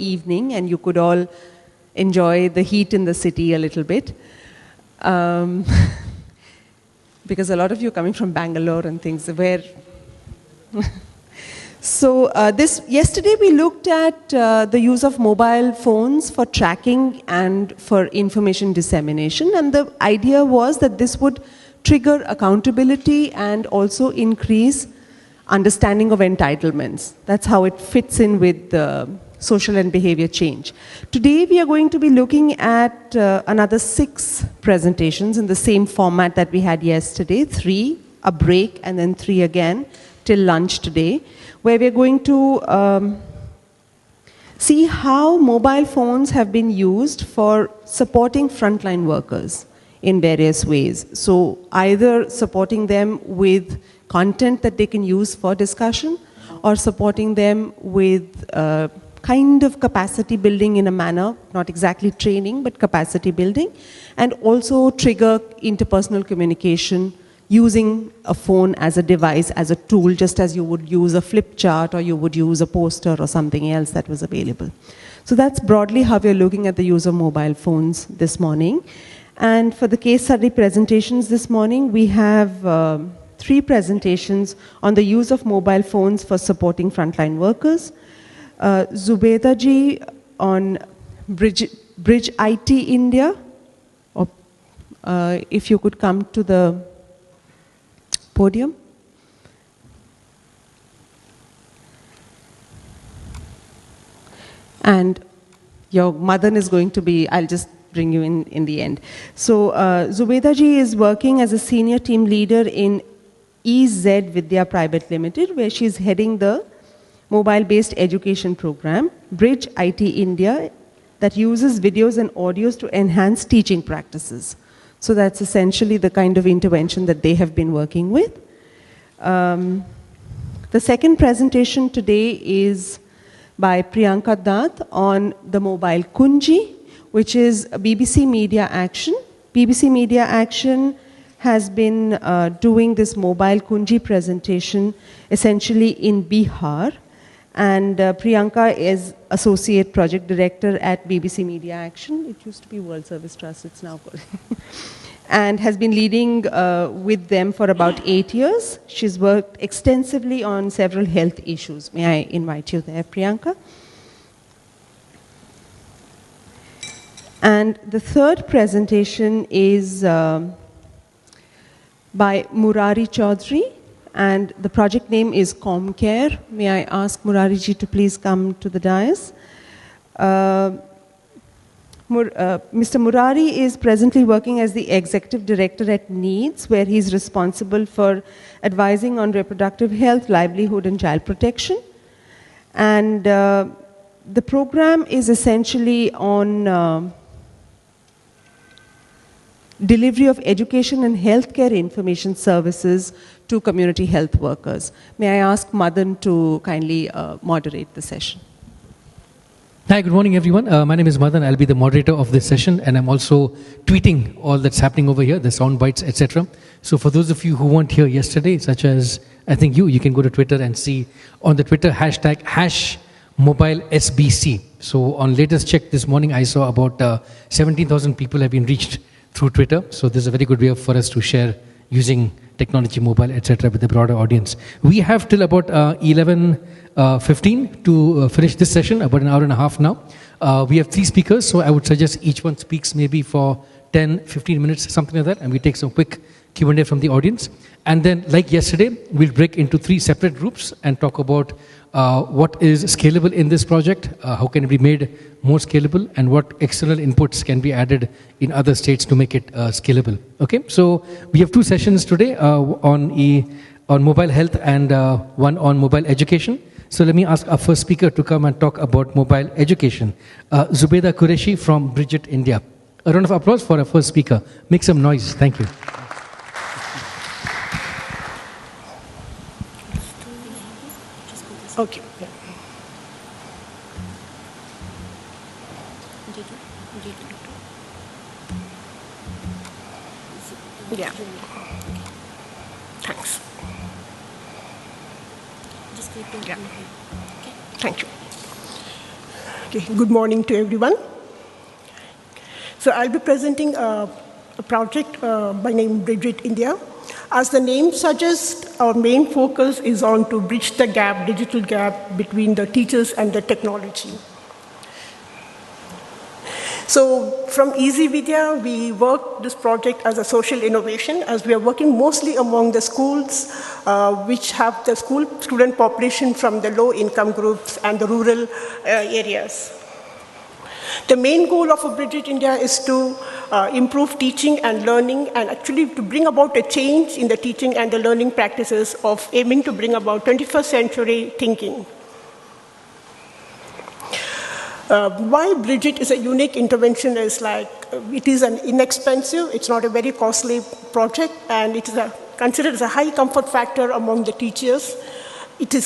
evening and you could all enjoy the heat in the city a little bit. Because a lot of you are coming from Bangalore and things where... So yesterday we looked at the use of mobile phones for tracking and for information dissemination, and the idea was that this would trigger accountability and also increase understanding of entitlements. That's how it fits in with social and behavior change. Today we are going to be looking at another 6 presentations in the same format that we had yesterday, 3, a break, and then 3 again till lunch today, where we're going to see how mobile phones have been used for supporting frontline workers in various ways. So either supporting them with content that they can use for discussion, or supporting them with kind of capacity building in a manner, not exactly training, but capacity building, and also trigger interpersonal communication using a phone as a device, as a tool, just as you would use a flip chart or you would use a poster or something else that was available. So that's broadly how we're looking at the use of mobile phones this morning. And for the case study presentations this morning, we have 3 presentations on the use of mobile phones for supporting frontline workers. Zubeda ji on Bridge IT India, or if you could come to the podium. And your Madan is going to be, I'll just bring you in the end. So Zubeda ji is working as a senior team leader in EZ Vidya Private Limited, where she's heading the mobile-based education program, Bridge IT India, that uses videos and audios to enhance teaching practices. So that's essentially the kind of intervention that they have been working with. The second presentation today is by Priyanka Dutt on the mobile Kunji, which is a BBC Media Action. BBC Media Action has been doing this mobile Kunji presentation essentially in Bihar. And Priyanka is Associate Project Director at BBC Media Action. It used to be World Service Trust, it's now called. And has been leading with them for about 8 years. She's worked extensively on several health issues. May I invite you there, Priyanka? And the third presentation is by Murari Chaudhary, and the project name is ComCare. May I ask Murari ji to please come to the dais? Mr. Murari is presently working as the Executive Director at NEEDS, where he's responsible for advising on reproductive health, livelihood, and child protection. And the program is essentially on delivery of education and healthcare information services to community health workers. May I ask Madan to kindly moderate the session? Hi, good morning everyone. My name is Madan. I'll be the moderator of this session, and I'm also tweeting all that's happening over here, the sound bites, etc. So for those of you who weren't here yesterday, such as I think you can go to Twitter and see on the Twitter hashtag #MobileSBC. So on latest check this morning, I saw about 17,000 people have been reached through Twitter. So this is a very good way for us to share using technology, mobile, etc. with the broader audience. We have till about 11:15 to finish this session, about an hour and a half now. We have 3 speakers, so I would suggest each one speaks maybe for 10-15 minutes, something like that, and we take some quick Q&A from the audience. And then, like yesterday, we'll break into 3 separate groups and talk about what is scalable in this project, how can it be made more scalable, and what external inputs can be added in other states to make it scalable. Okay, so we have 2 sessions today on mobile health and one on mobile education. So let me ask our first speaker to come and talk about mobile education. Zubeda Qureshi from Bridge IT India. A round of applause for our first speaker. Make some noise. Thank you. Okay. Yeah. Thanks. Yeah. Thank you. Okay, good morning to everyone. So I'll be presenting a project by name Bridge India. As the name suggests, our main focus is on to bridge the gap, digital gap between the teachers and the technology. So from Easy Vidya, we work this project as a social innovation, as we are working mostly among the schools which have the school student population from the low income groups and the rural areas. The main goal of Bridge India is to improve teaching and learning, and actually to bring about a change in the teaching and the learning practices of aiming to bring about 21st century thinking. Why Bridget is a unique intervention is like, it is an inexpensive, it's not a very costly project, and it is considered as a high comfort factor among the teachers.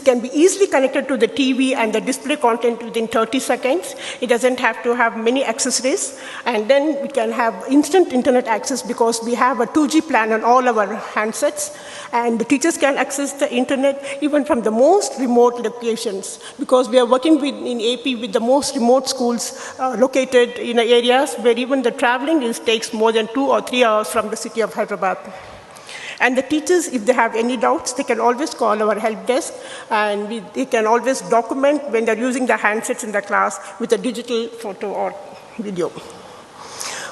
Can be easily connected to the TV and the display content within 30 seconds. It doesn't have to have many accessories. And then we can have instant internet access because we have a 2G plan on all our handsets. And the teachers can access the internet even from the most remote locations, because we are working in AP with the most remote schools located in areas where even the traveling takes more than 2 or 3 hours from the city of Hyderabad. And the teachers, if they have any doubts, they can always call our help desk, and they can always document when they're using the handsets in the class with a digital photo or video.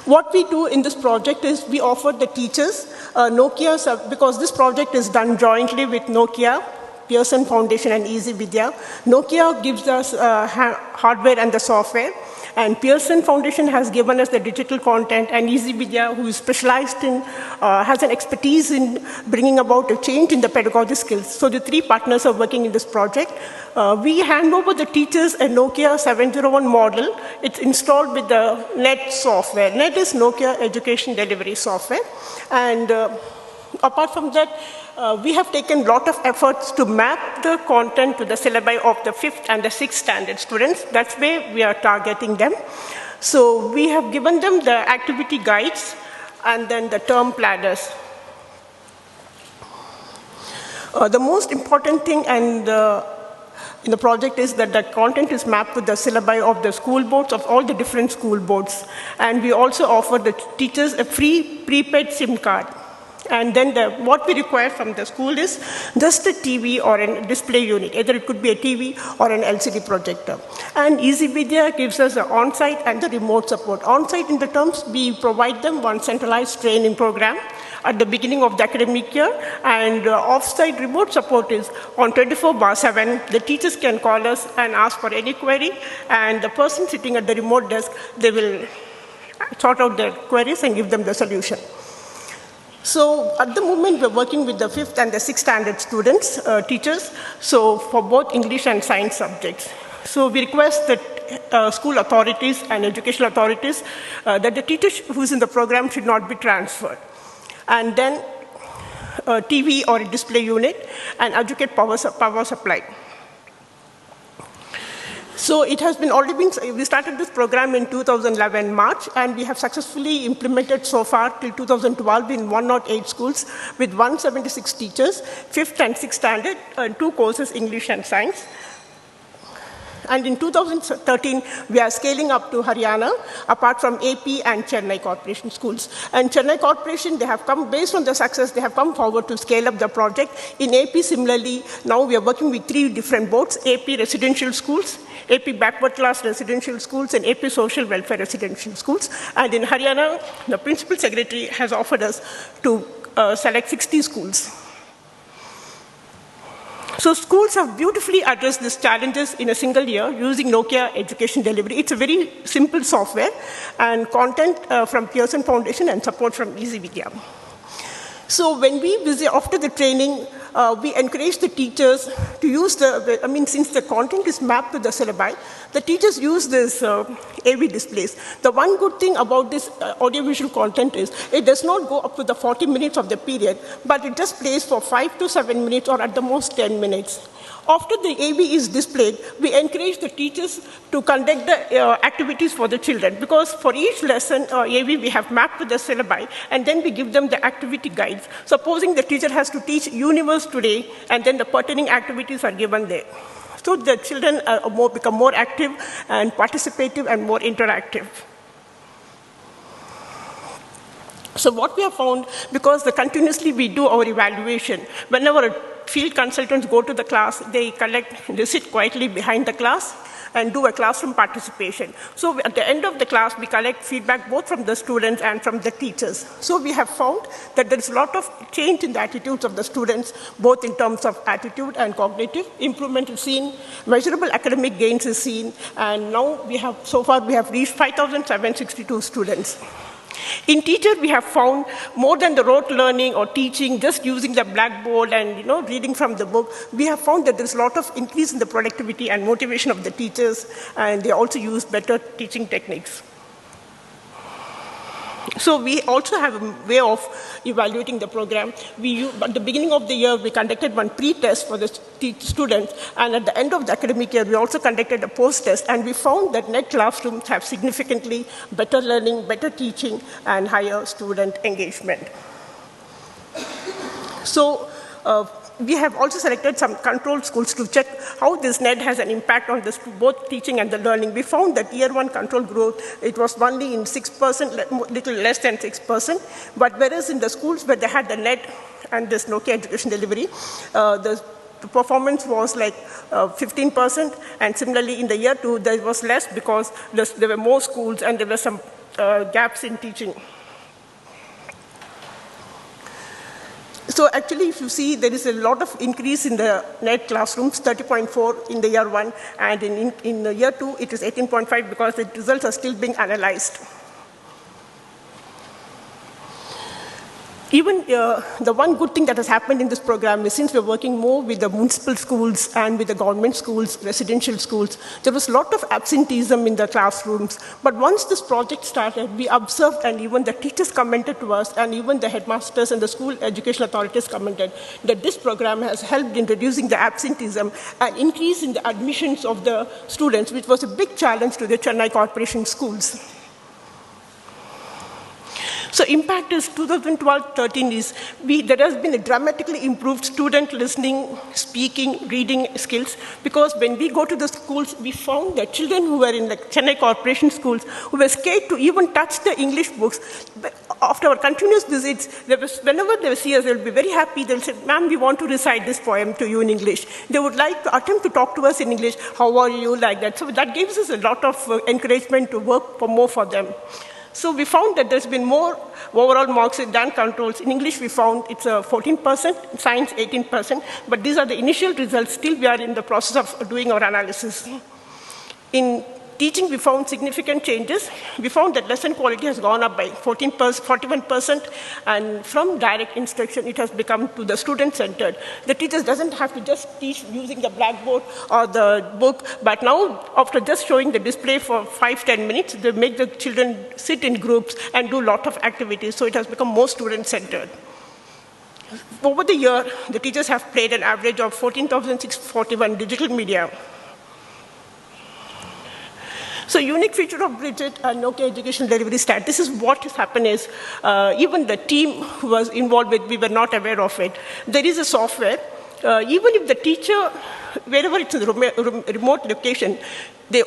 What we do in this project is we offer the teachers Nokia, because this project is done jointly with Nokia, Pearson Foundation, and Easy Vidya. Nokia gives us hardware and the software, and Pearson Foundation has given us the digital content, and Easy Vidya, who is specialized in, has an expertise in bringing about a change in the pedagogy skills. So the three partners are working in this project. We hand over the teachers a Nokia 701 model. It's installed with the NET software. NET is Nokia Education Delivery Software. And apart from that, we have taken a lot of efforts to map the content to the syllabi of the 5th and the 6th standard students. That's where we are targeting them. So we have given them the activity guides and then the term planners. The most important thing in the project is that the content is mapped with the syllabi of the school boards, of all the different school boards. And we also offer the teachers a free prepaid SIM card. And then what we require from the school is just a TV or a display unit. Either it could be a TV or an LCD projector. And Easy Vidya gives us the on-site and the remote support. On-site in the terms, we provide them one centralized training program at the beginning of the academic year, and off-site remote support is on 24/7. The teachers can call us and ask for any query, and the person sitting at the remote desk, they will sort out their queries and give them the solution. So at the moment, we're working with the 5th and the 6th standard students, teachers, so for both English and science subjects. So we request that school authorities and educational authorities that the teacher who's in the program should not be transferred. And then a TV or a display unit and educate power supply. So it has we started this program in 2011 March, and we have successfully implemented so far till 2012 in 108 schools with 176 teachers, 5th and 6th standard, and 2 courses, English and science. And in 2013, we are scaling up to Haryana, apart from AP and Chennai Corporation schools. And Chennai Corporation, they have come, based on the success, they have come forward to scale up the project. In AP, similarly, now we are working with 3 different boards: AP residential schools, AP backward class residential schools, and AP social welfare residential schools. And in Haryana, the principal secretary has offered us to select 60 schools. So schools have beautifully addressed these challenges in a single year using Nokia Education Delivery. It's a very simple software, and content from Pearson Foundation and support from Easy Vidya. So when we visit after the training, we encourage the teachers to use since the content is mapped to the syllabi, the teachers use this AV displays. The one good thing about this audiovisual content is it does not go up to the 40 minutes of the period, but it just plays for 5 to 7 minutes or at the most 10 minutes. After the AV is displayed, we encourage the teachers to conduct the activities for the children, because for each lesson AV we have mapped with the syllabi, and then we give them the activity guides. Supposing the teacher has to teach universe today, and then the pertaining activities are given there. So the children become more active and participative and more interactive. So what we have found, because continuously we do our evaluation, whenever field consultants go to the class, they sit quietly behind the class and do a classroom participation. So at the end of the class, we collect feedback both from the students and from the teachers. So we have found that there is a lot of change in the attitudes of the students, both in terms of attitude and cognitive. Improvement is seen, measurable academic gains is seen, and now so far we have reached 5,762 students. In teacher, we have found more than the rote learning or teaching, just using the blackboard and reading from the book. We have found that there's a lot of increase in the productivity and motivation of the teachers, and they also use better teaching techniques. So we also have a way of evaluating the program. At the beginning of the year, we conducted one pre-test for the students, and at the end of the academic year, we also conducted a post-test, and we found that net classrooms have significantly better learning, better teaching, and higher student engagement. So we have also selected some control schools to check how this net has an impact on both teaching and the learning. We found that year one control growth, it was only in 6%, little less than 6%, but whereas in the schools where they had the net and this Nokia education delivery, the performance was like 15%, and similarly in the year two, there was less because there were more schools and there were some gaps in teaching. So actually, if you see, there is a lot of increase in the net classrooms, 30.4 in the year one, and in the year two, it is 18.5 because the results are still being analyzed. Even the one good thing that has happened in this program is since we're working more with the municipal schools and with the government schools, residential schools, there was a lot of absenteeism in the classrooms. But once this project started, we observed, and even the teachers commented to us, and even the headmasters and the school education authorities commented, that this program has helped in reducing the absenteeism and increase in the admissions of the students, which was a big challenge to the Chennai Corporation schools. So impact is 2012-13 is, there has been a dramatically improved student listening, speaking, reading skills, because when we go to the schools, we found that children who were in the Chennai Corporation schools, who were scared to even touch the English books, after our continuous visits, whenever they see us, they'll be very happy. They'll say, ma'am, we want to recite this poem to you in English. They would like to attempt to talk to us in English, how are you, like that. So that gives us a lot of encouragement to work more for them. So we found that there's been more overall marks than controls. In English, we found it's 14%, science 18%, but these are the initial results. Still, we are in the process of doing our analysis. In teaching, we found significant changes. We found that lesson quality has gone up by 41%, and from direct instruction, it has become to the student-centered. The teachers doesn't have to just teach using the blackboard or the book, but now, after just showing the display for 5-10 minutes, they make the children sit in groups and do a lot of activities, so it has become more student-centered. Over the year, the teachers have played an average of 14,641 digital media. So unique feature of Bridget and Nokia Education Delivery Stat, this is what has happened is, even the team who was involved with, we were not aware of it. There is a software, even if the teacher, wherever it's in the remote location, they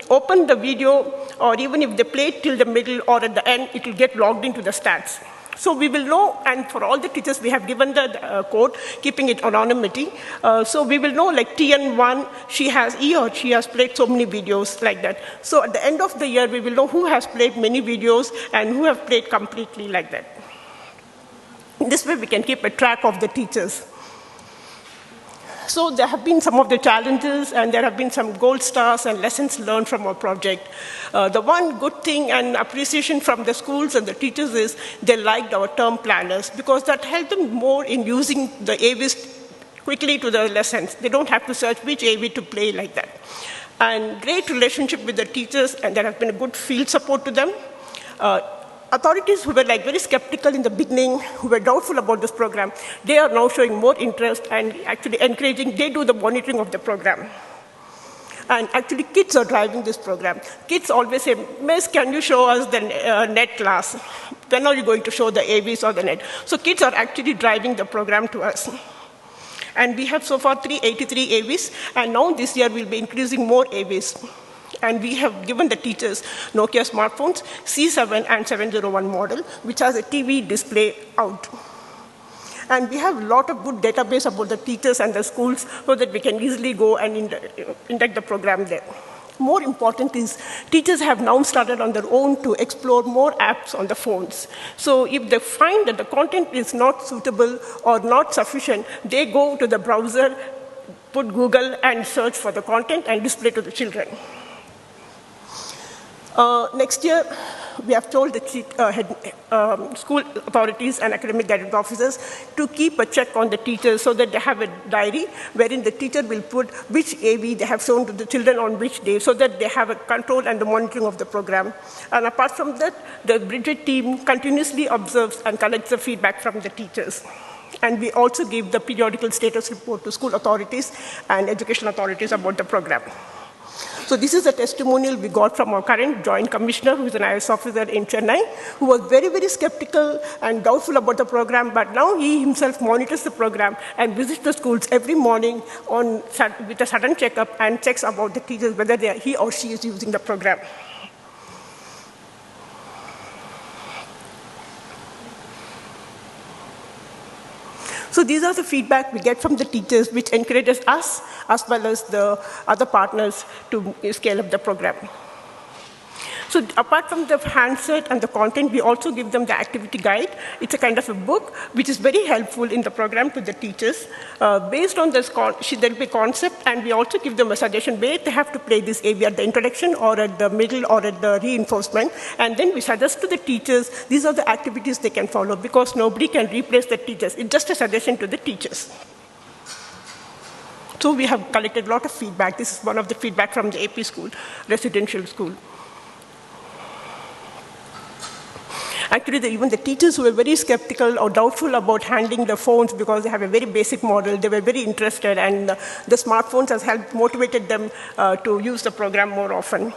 open the video, or even if they play it till the middle or at the end, it will get logged into the stats. So we will know, and for all the teachers, we have given the code, keeping it anonymity. So we will know, like TN1, he or she has played so many videos like that. So at the end of the year, we will know who has played many videos and who have played completely like that. In this way, we can keep a track of the teachers. So there have been some of the challenges, and there have been some gold stars and lessons learned from our project. The one good thing and appreciation from the schools and the teachers is they liked our term planners, because that helped them more in using the AVs quickly to the lessons. They don't have to search which AV to play like that. And great relationship with the teachers, and there has been a good field support to them. Authorities who were very skeptical in the beginning, who were doubtful about this program, they are now showing more interest and actually encouraging, they do the monitoring of the program. And actually kids are driving this program. Kids always say, Miss, can you show us the net class? When are you going to show the AVs or the net? So kids are actually driving the program to us. And we have so far 383 AVs, and now this year we'll be increasing more AVs. And we have given the teachers Nokia smartphones, C7 and 701 model, which has a TV display out. And we have a lot of good database about the teachers and the schools so that we can easily go and index the program there. More important is teachers have now started on their own to explore more apps on the phones. So if they find that the content is not suitable or not sufficient, they go to the browser, put Google and search for the content and display to the children. Next year, we have told the school authorities and academic guidance officers to keep a check on the teachers so that they have a diary wherein the teacher will put which AV they have shown to the children on which day so that they have a control and the monitoring of the program. And apart from that, the Bridget team continuously observes and collects the feedback from the teachers. And we also give the periodical status report to school authorities and educational authorities about the program. So this is a testimonial we got from our current Joint Commissioner, who is an IS officer in Chennai, who was very, very skeptical and doubtful about the program, but now he himself monitors the program and visits the schools every morning with a sudden checkup and checks about the teachers, whether he or she is using the program. So these are the feedback we get from the teachers, which encourages us, as well as the other partners, to scale up the program. So apart from the handset and the content, we also give them the activity guide. It's a kind of a book, which is very helpful in the program to the teachers. Based on this, there will be concept, and we also give them a suggestion where they have to play this AV at the introduction or at the middle or at the reinforcement. And then we suggest to the teachers, these are the activities they can follow, because nobody can replace the teachers. It's just a suggestion to the teachers. So we have collected a lot of feedback. This is one of the feedback from the AP school, residential school. Actually, even the teachers who were very skeptical or doubtful about handling the phones because they have a very basic model, they were very interested, and the smartphones has helped motivated them to use the program more often.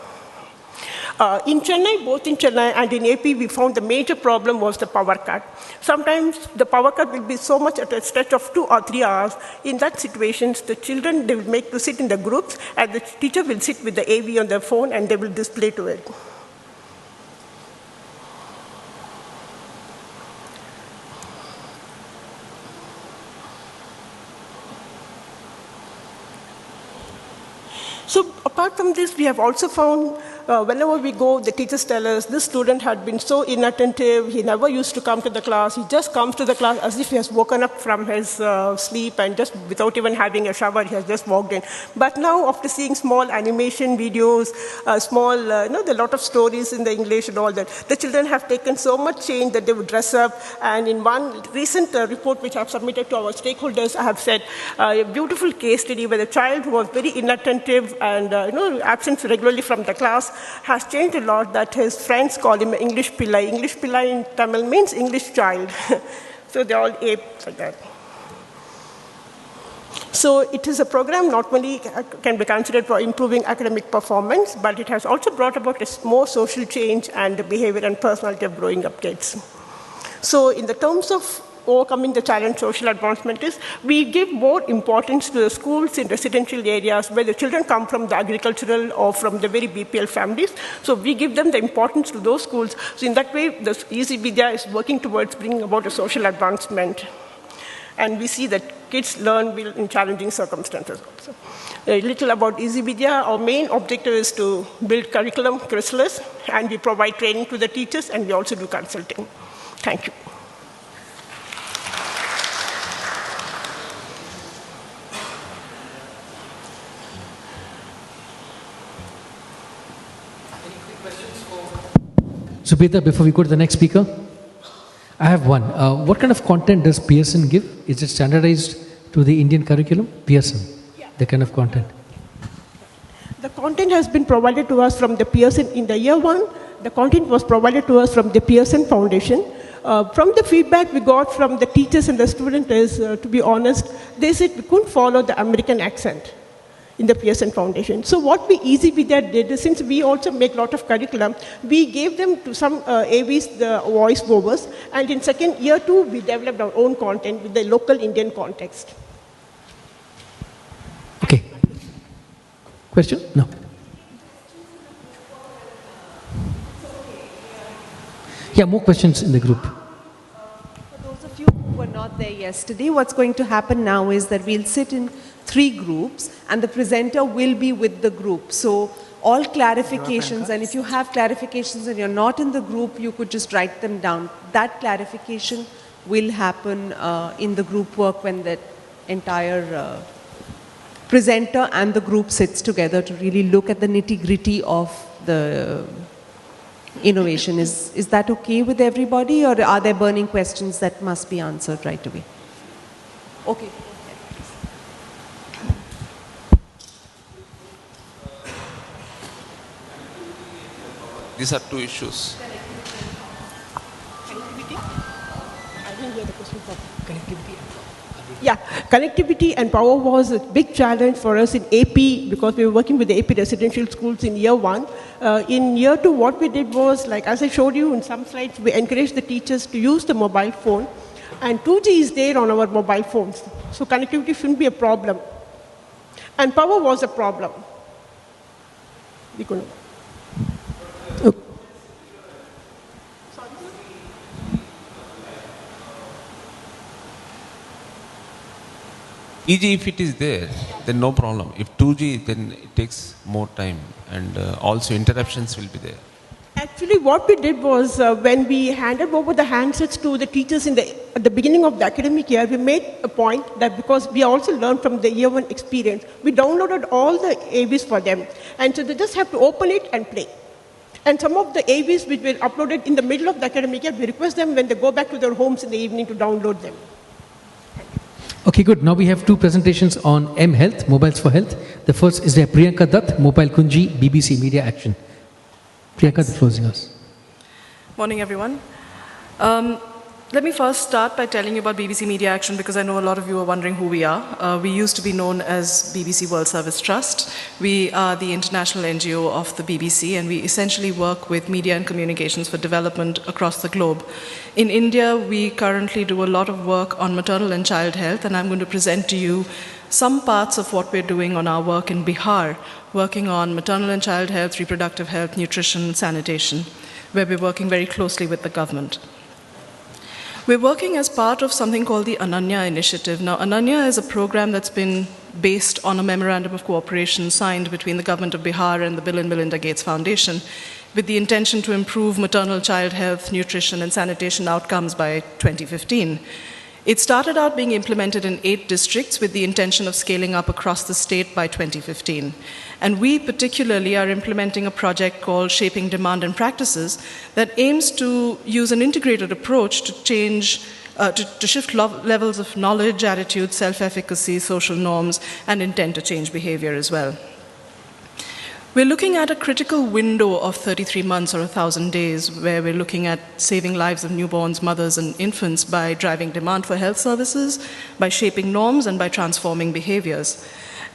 In Chennai, both in Chennai and in AP, we found the major problem was the power cut. Sometimes the power cut will be so much at a stretch of 2 or 3 hours. In that situations, the children, they will make to sit in the groups, and the teacher will sit with the AV on their phone, and they will display to it. So apart from this, we have also found whenever we go, the teachers tell us, this student had been so inattentive, he never used to come to the class, he just comes to the class as if he has woken up from his sleep and just without even having a shower, he has just walked in. But now, after seeing small animation videos, a lot of stories in the English and all that, the children have taken so much change that they would dress up. And in one recent report which I have submitted to our stakeholders, I have said a beautiful case study where the child who was very inattentive and absent regularly from the class has changed a lot, that his friends call him English Pillai. English Pillai in Tamil means English child. So they all ape like that. So it is a program not only can be considered for improving academic performance, but it has also brought about a more social change and the behavior and personality of growing up kids. So in the terms of overcoming the challenge social advancement is, we give more importance to the schools in residential areas where the children come from the agricultural or from the very BPL families. So we give them the importance to those schools. So in that way, the Easy Vidya is working towards bringing about a social advancement. And we see that kids learn well in challenging circumstances also. A little about Easy Vidya. Our main objective is to build curriculum chrysalis, and we provide training to the teachers, and we also do consulting. Thank you. So, Peter, before we go to the next speaker, I have one. What kind of content does Pearson give? Is it standardized to the Indian curriculum? Pearson, yeah. The kind of content? The content has been provided to us from the Pearson in the year 1. The content was provided to us from the Pearson Foundation. From the feedback we got from the teachers and the students is, to be honest, they said we couldn't follow the American accent in the Pearson Foundation. So what we Easy Vidya did is, since we also make a lot of curriculum, we gave them to some AVs the voice overs, and in year 2, we developed our own content with the local Indian context. Okay. Question? No. Yeah, more questions in the group. For those of you who were not there yesterday, what's going to happen now is that we'll sit in 3 groups and the presenter will be with the group. So all clarifications, and if you have clarifications and you're not in the group, you could just write them down. That clarification will happen in the group work when the entire presenter and the group sits together to really look at the nitty-gritty of the innovation. Is that okay with everybody, or are there burning questions that must be answered right away? Okay. These are 2 issues. Connectivity? I didn't hear the question properly. Connectivity. Yeah, connectivity and power was a big challenge for us in AP because we were working with the AP residential schools in year 1. In year 2, what we did was, like as I showed you in some slides, we encouraged the teachers to use the mobile phone, and 2G is there on our mobile phones. So connectivity shouldn't be a problem. And power was a problem. We couldn't. EG, if it is there, then no problem. If 2G, then it takes more time, and also interruptions will be there. Actually, what we did was when we handed over the handsets to the teachers at the beginning of the academic year, we made a point that because we also learned from the year 1 experience, we downloaded all the AVs for them. And so they just have to open it and play. And some of the AVs which were uploaded in the middle of the academic year, we request them when they go back to their homes in the evening to download them. Okay, good. Now we have 2 presentations on mHealth, Mobiles for Health. The first is Priyanka Dutt, Mobile Kunji, BBC Media Action. Priyanka, the floor is yours. Morning, everyone. Let me first start by telling you about BBC Media Action because I know a lot of you are wondering who we are. We used to be known as BBC World Service Trust. We are the international NGO of the BBC, and we essentially work with media and communications for development across the globe. In India, we currently do a lot of work on maternal and child health, and I'm going to present to you some parts of what we're doing on our work in Bihar, working on maternal and child health, reproductive health, nutrition, sanitation, where we're working very closely with the government. We're working as part of something called the Ananya Initiative. Now, Ananya is a program that's been based on a memorandum of cooperation signed between the government of Bihar and the Bill and Melinda Gates Foundation with the intention to improve maternal child health, nutrition, and sanitation outcomes by 2015. It started out being implemented in 8 districts with the intention of scaling up across the state by 2015. And we particularly are implementing a project called Shaping Demand and Practices that aims to use an integrated approach to change, to shift levels of knowledge, attitude, self-efficacy, social norms, and intent to change behavior as well. We're looking at a critical window of 33 months or 1,000 days where we're looking at saving lives of newborns, mothers, and infants by driving demand for health services, by shaping norms, and by transforming behaviors.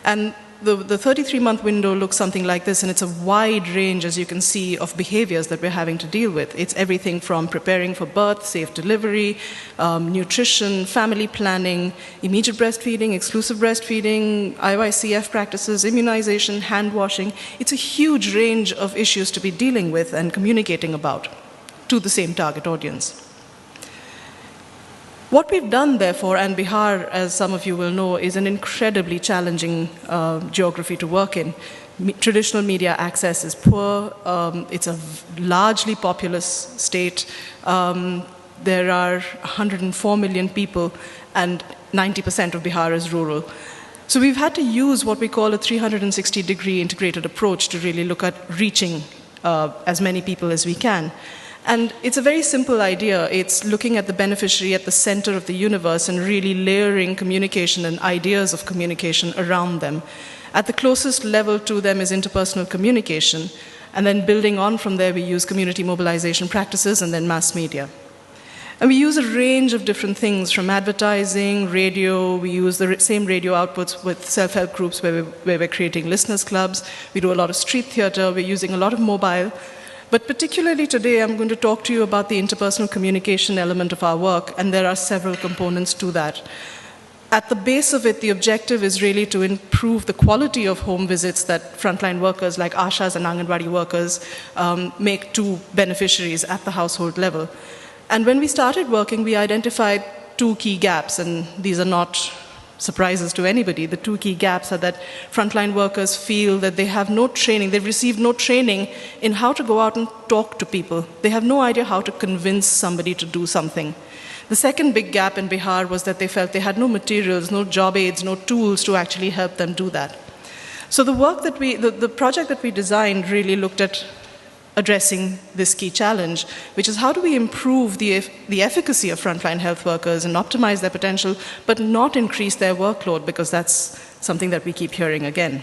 And the 33-month window looks something like this, and it's a wide range, as you can see, of behaviors that we're having to deal with. It's everything from preparing for birth, safe delivery, nutrition, family planning, immediate breastfeeding, exclusive breastfeeding, IYCF practices, immunization, hand washing. It's a huge range of issues to be dealing with and communicating about to the same target audience. What we've done, therefore, and Bihar, as some of you will know, is an incredibly challenging geography to work in. Traditional media access is poor. It's a largely populous state. There are 104 million people, and 90% of Bihar is rural. So we've had to use what we call a 360-degree integrated approach to really look at reaching as many people as we can. And it's a very simple idea. It's looking at the beneficiary at the center of the universe and really layering communication and ideas of communication around them. At the closest level to them is interpersonal communication. And then building on from there, we use community mobilization practices and then mass media. And we use a range of different things from advertising, radio. We use the same radio outputs with self-help groups where we're creating listeners' clubs. We do a lot of street theater. We're using a lot of mobile. But particularly today, I'm going to talk to you about the interpersonal communication element of our work, and there are several components to that. At the base of it, the objective is really to improve the quality of home visits that frontline workers like Ashas and Anganwadi workers make to beneficiaries at the household level. And when we started working, we identified two key gaps, and these are not surprises to anybody. The two key gaps are that frontline workers feel that they have no training, they've received no training in how to go out and talk to people. They have no idea how to convince somebody to do something. The second big gap in Bihar was that they felt they had no materials, no job aids, no tools to actually help them do that. So the project that we designed really looked at addressing this key challenge, which is how do we improve the efficacy of frontline health workers and optimize their potential, but not increase their workload, because that's something that we keep hearing again.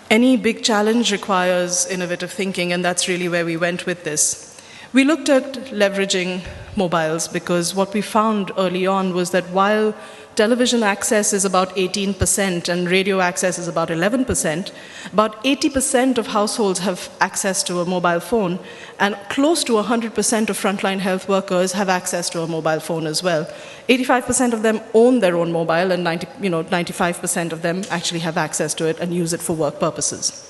Any big challenge requires innovative thinking, and that's really where we went with this. We looked at leveraging mobiles, because what we found early on was that while television access is about 18% and radio access is about 11%, about 80% of households have access to a mobile phone, and close to 100% of frontline health workers have access to a mobile phone as well. 85% of them own their own mobile, and 95% of them actually have access to it and use it for work purposes.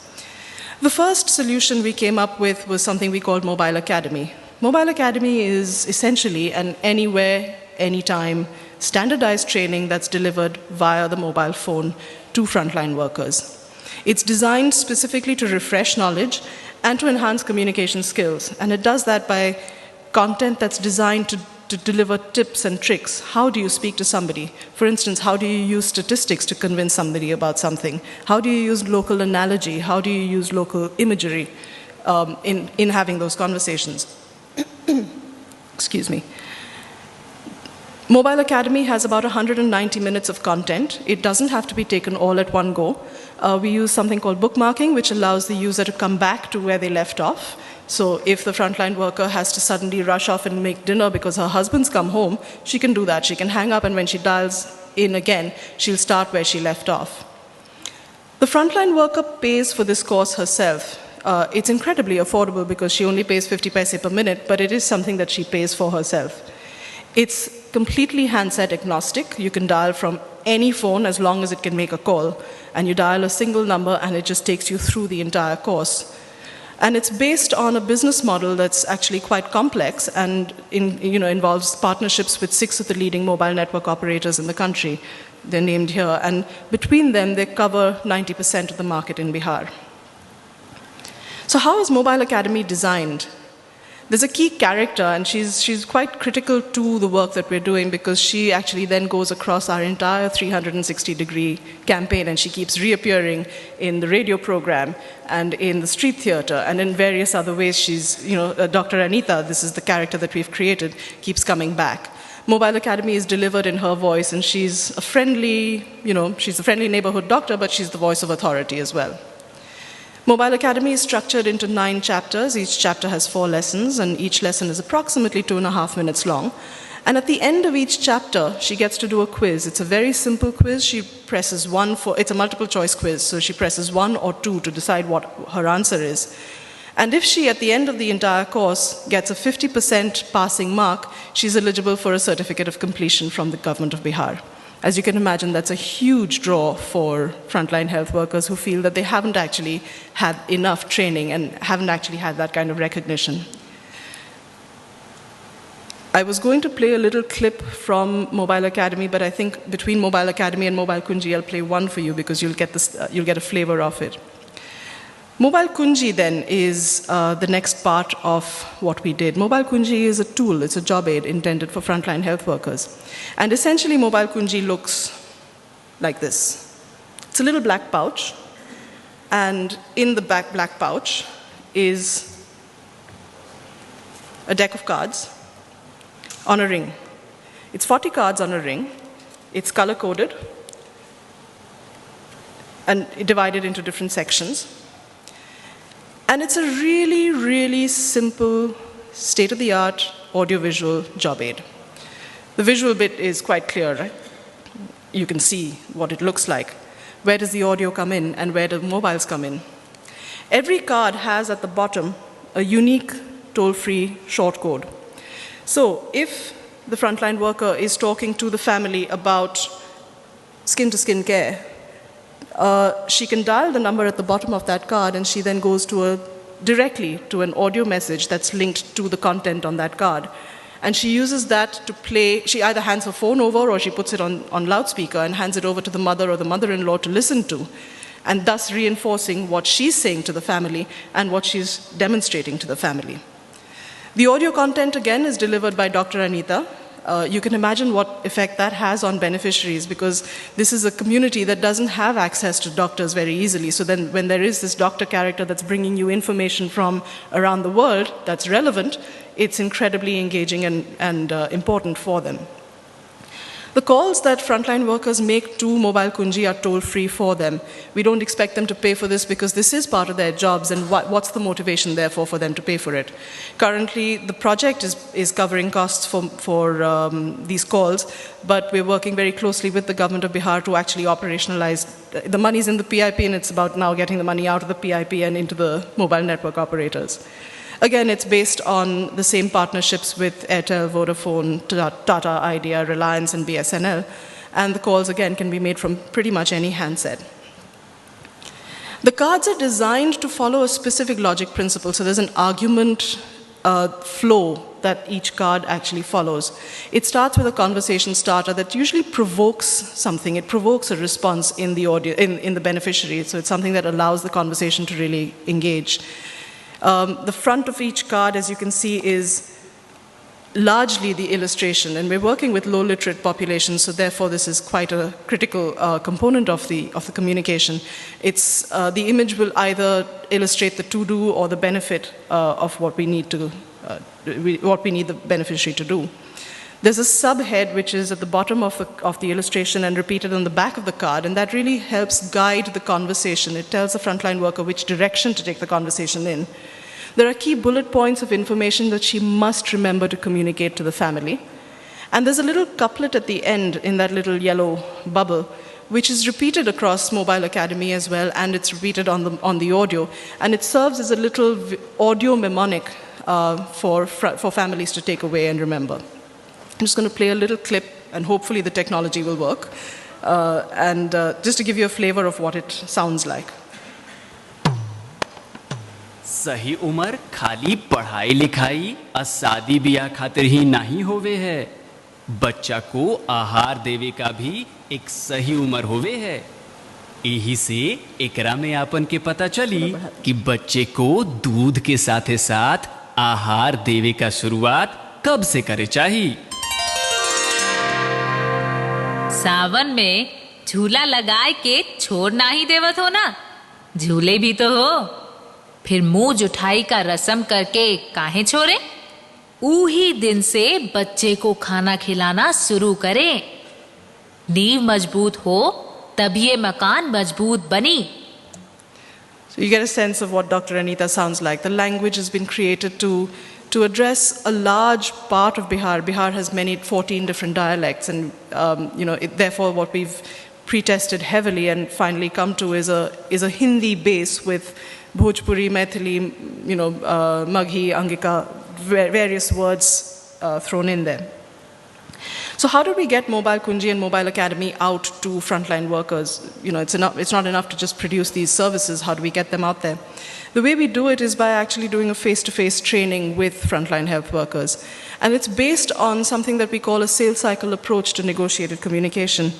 The first solution we came up with was something we called Mobile Academy. Mobile Academy is essentially an anywhere, anytime, standardized training that's delivered via the mobile phone to frontline workers. It's designed specifically to refresh knowledge and to enhance communication skills, and it does that by content that's designed to deliver tips and tricks. How do you speak to somebody? For instance, how do you use statistics to convince somebody about something? How do you use local analogy? How do you use local imagery in having those conversations? Excuse me. Mobile Academy has about 190 minutes of content. It doesn't have to be taken all at one go. We use something called bookmarking, which allows the user to come back to where they left off. So if the frontline worker has to suddenly rush off and make dinner because her husband's come home, she can do that. She can hang up, and when she dials in again, she'll start where she left off. The frontline worker pays for this course herself. It's incredibly affordable because she only pays 50 paise per minute, but it is something that she pays for herself. It's completely handset agnostic. You can dial from any phone as long as it can make a call, and you dial a single number and it just takes you through the entire course. And it's based on a business model that's actually quite complex and involves partnerships with 6 of the leading mobile network operators in the country. They're named here, and between them they cover 90% of the market in Bihar. So how is Mobile Academy designed? There's a key character, and she's quite critical to the work that we're doing, because she actually then goes across our entire 360-degree campaign, and she keeps reappearing in the radio program and in the street theater and in various other ways. She's, Dr. Anita, this is the character that we've created, keeps coming back. Mobile Academy is delivered in her voice, and she's a friendly neighborhood doctor, but she's the voice of authority as well. Mobile Academy is structured into 9 chapters. Each chapter has 4 lessons, and each lesson is approximately 2.5 minutes long. And at the end of each chapter, she gets to do a quiz. It's a very simple quiz. She presses 1 it's a multiple choice quiz, so she presses 1 or 2 to decide what her answer is. And if she, at the end of the entire course, gets a 50% passing mark, she's eligible for a certificate of completion from the government of Bihar. As you can imagine, that's a huge draw for frontline health workers who feel that they haven't actually had enough training and haven't actually had that kind of recognition. I was going to play a little clip from Mobile Academy, but I think between Mobile Academy and Mobile Kunji, I'll play one for you because you'll get a flavor of it. Mobile Kunji then is the next part of what we did. Mobile Kunji is a tool, it's a job aid intended for frontline health workers. And essentially Mobile Kunji looks like this. It's a little black pouch, and in the black pouch is a deck of cards on a ring. It's 40 cards on a ring. It's color-coded and divided into different sections. And it's a really, really simple, state-of-the-art audiovisual job aid. The visual bit is quite clear, right? You can see what it looks like. Where does the audio come in, and where do mobiles come in? Every card has at the bottom a unique toll-free short code. So if the frontline worker is talking to the family about skin-to-skin care, she can dial the number at the bottom of that card, and she then goes directly to an audio message that's linked to the content on that card. And she uses that to play. She either hands her phone over or she puts it on loudspeaker and hands it over to the mother or the mother-in-law to listen to, and thus reinforcing what she's saying to the family and what she's demonstrating to the family. The audio content, again, is delivered by Dr. Anita. You can imagine what effect that has on beneficiaries, because this is a community that doesn't have access to doctors very easily. So then when there is this doctor character that's bringing you information from around the world that's relevant, it's incredibly engaging and important for them. The calls that frontline workers make to Mobile Kunji are toll-free for them. We don't expect them to pay for this because this is part of their jobs, and what's the motivation, therefore, for them to pay for it? Currently, the project is covering costs for these calls, but we're working very closely with the government of Bihar to actually operationalize. The money's in the PIP, and it's about now getting the money out of the PIP and into the mobile network operators. Again, it's based on the same partnerships with Airtel, Vodafone, Tata, Idea, Reliance, and BSNL. And the calls, again, can be made from pretty much any handset. The cards are designed to follow a specific logic principle. So there's an argument flow that each card actually follows. It starts with a conversation starter that usually provokes something. It provokes a response in the audio, in the beneficiary. So it's something that allows the conversation to really engage. The front of each card, as you can see, is largely the illustration, and we're working with low literate populations, so therefore this is quite a critical component of the communication. It's the image will either illustrate the to-do or the benefit of what we need the beneficiary to do. There's a subhead which is at the bottom of the illustration and repeated on the back of the card, and that really helps guide the conversation. It tells the frontline worker which direction to take the conversation in. There are key bullet points of information that she must remember to communicate to the family. And there's a little couplet at the end in that little yellow bubble, which is repeated across Mobile Academy as well, and it's repeated on the audio. And it serves as a little audio mnemonic for families to take away and remember. I'm just going to play a little clip, and hopefully the technology will work, just to give you a flavor of what it sounds like. सही उम्र खाली पढ़ाई लिखाई और शादी ब्याह खातिर ही नहीं होवे है, बच्चा को आहार देवे का भी एक सही उम्र होवे है। यही से एकरा में आपन के पता चली कि बच्चे को दूध के साथे साथ आहार देवे का शुरुआत कब से करे चाहिए। सावन में झूला लगाए के छोड़ना ही देवत हो ना, झूले भी तो हो, फिर मुंह जुठाई का रस्म करके काहे छोड़े। उही दिन से बच्चे को खाना खिलाना शुरू करें। नींव मजबूत हो तब ये मकान मजबूत बनी। So you get a sense of what Dr. Anita sounds like. The language has been created to address a large part of Bihar. Bihar has 14 different dialects, and therefore what we've pre-tested heavily and finally come to is a Hindi base with Bhojpuri, Maithili, Maghi, Angika, various words thrown in there. So how do we get Mobile Kunji and Mobile Academy out to frontline workers? It's not enough to just produce these services. How do we get them out there? The way we do it is by actually doing a face-to-face training with frontline health workers. And it's based on something that we call a sales cycle approach to negotiated communication.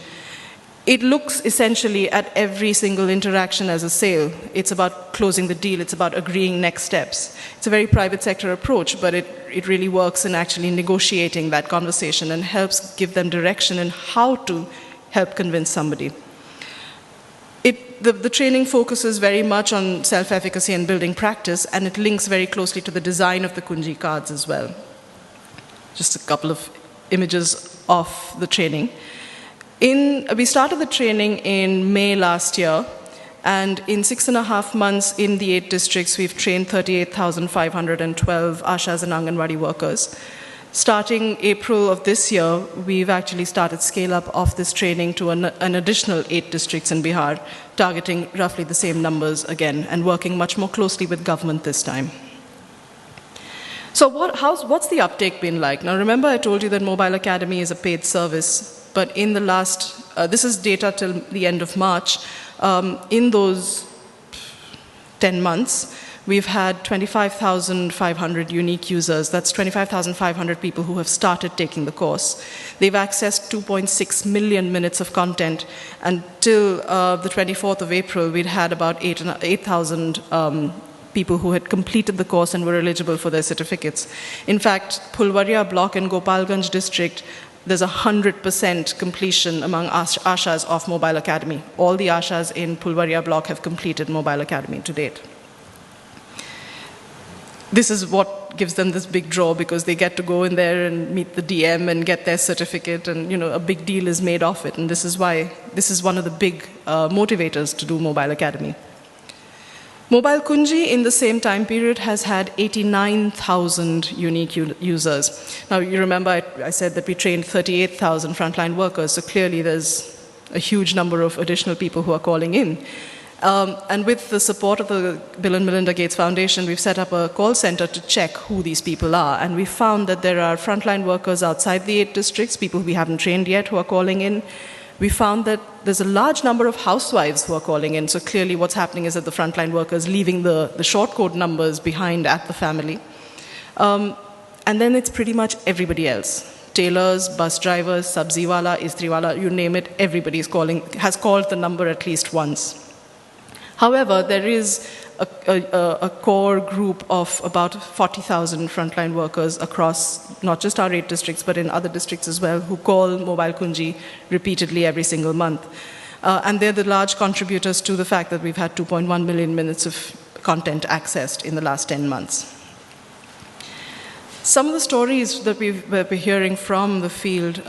It looks essentially at every single interaction as a sale. It's about closing the deal. It's about agreeing next steps. It's a very private sector approach, but it really works in actually negotiating that conversation and helps give them direction in how to help convince somebody. The training focuses very much on self-efficacy and building practice, and it links very closely to the design of the Kunji cards as well. Just a couple of images of the training. We started the training in May last year, and in 6.5 months in the 8 districts, we've trained 38,512 Ashas and Anganwadi workers. Starting April of this year, we've actually started scale up of this training to an additional 8 districts in Bihar, targeting roughly the same numbers again, and working much more closely with government this time. So what's the uptake been like? Now remember I told you that Mobile Academy is a paid service, but in the last, this is data till the end of March, in those 10 months, we've had 25,500 unique users. That's 25,500 people who have started taking the course. They've accessed 2.6 million minutes of content. And till the 24th of April, we'd had about 8,000 people who had completed the course and were eligible for their certificates. In fact, Phulvaria block in Gopalganj district, there's 100% completion among Ashas of Mobile Academy. All the Ashas in Phulvaria block have completed Mobile Academy to date. This is what gives them this big draw, because they get to go in there and meet the DM and get their certificate, and a big deal is made of it. And this is why this is one of the big motivators to do Mobile Academy. Mobile Kunji in the same time period has had 89,000 unique users. Now you remember I said that we trained 38,000 frontline workers, so clearly there's a huge number of additional people who are calling in. And with the support of the Bill and Melinda Gates Foundation, we've set up a call center to check who these people are. And we found that there are frontline workers outside the 8 districts, people we haven't trained yet, who are calling in. We found that there's a large number of housewives who are calling in. So clearly what's happening is that the frontline workers leaving the short code numbers behind at the family. And then it's pretty much everybody else. Tailors, bus drivers, sabziwala, istriwala, you name it, everybody has called the number at least once. However, there is a core group of about 40,000 frontline workers across not just our 8 districts, but in other districts as well, who call Mobile Kunji repeatedly every single month. And they're the large contributors to the fact that we've had 2.1 million minutes of content accessed in the last 10 months. Some of the stories that we're hearing from the field,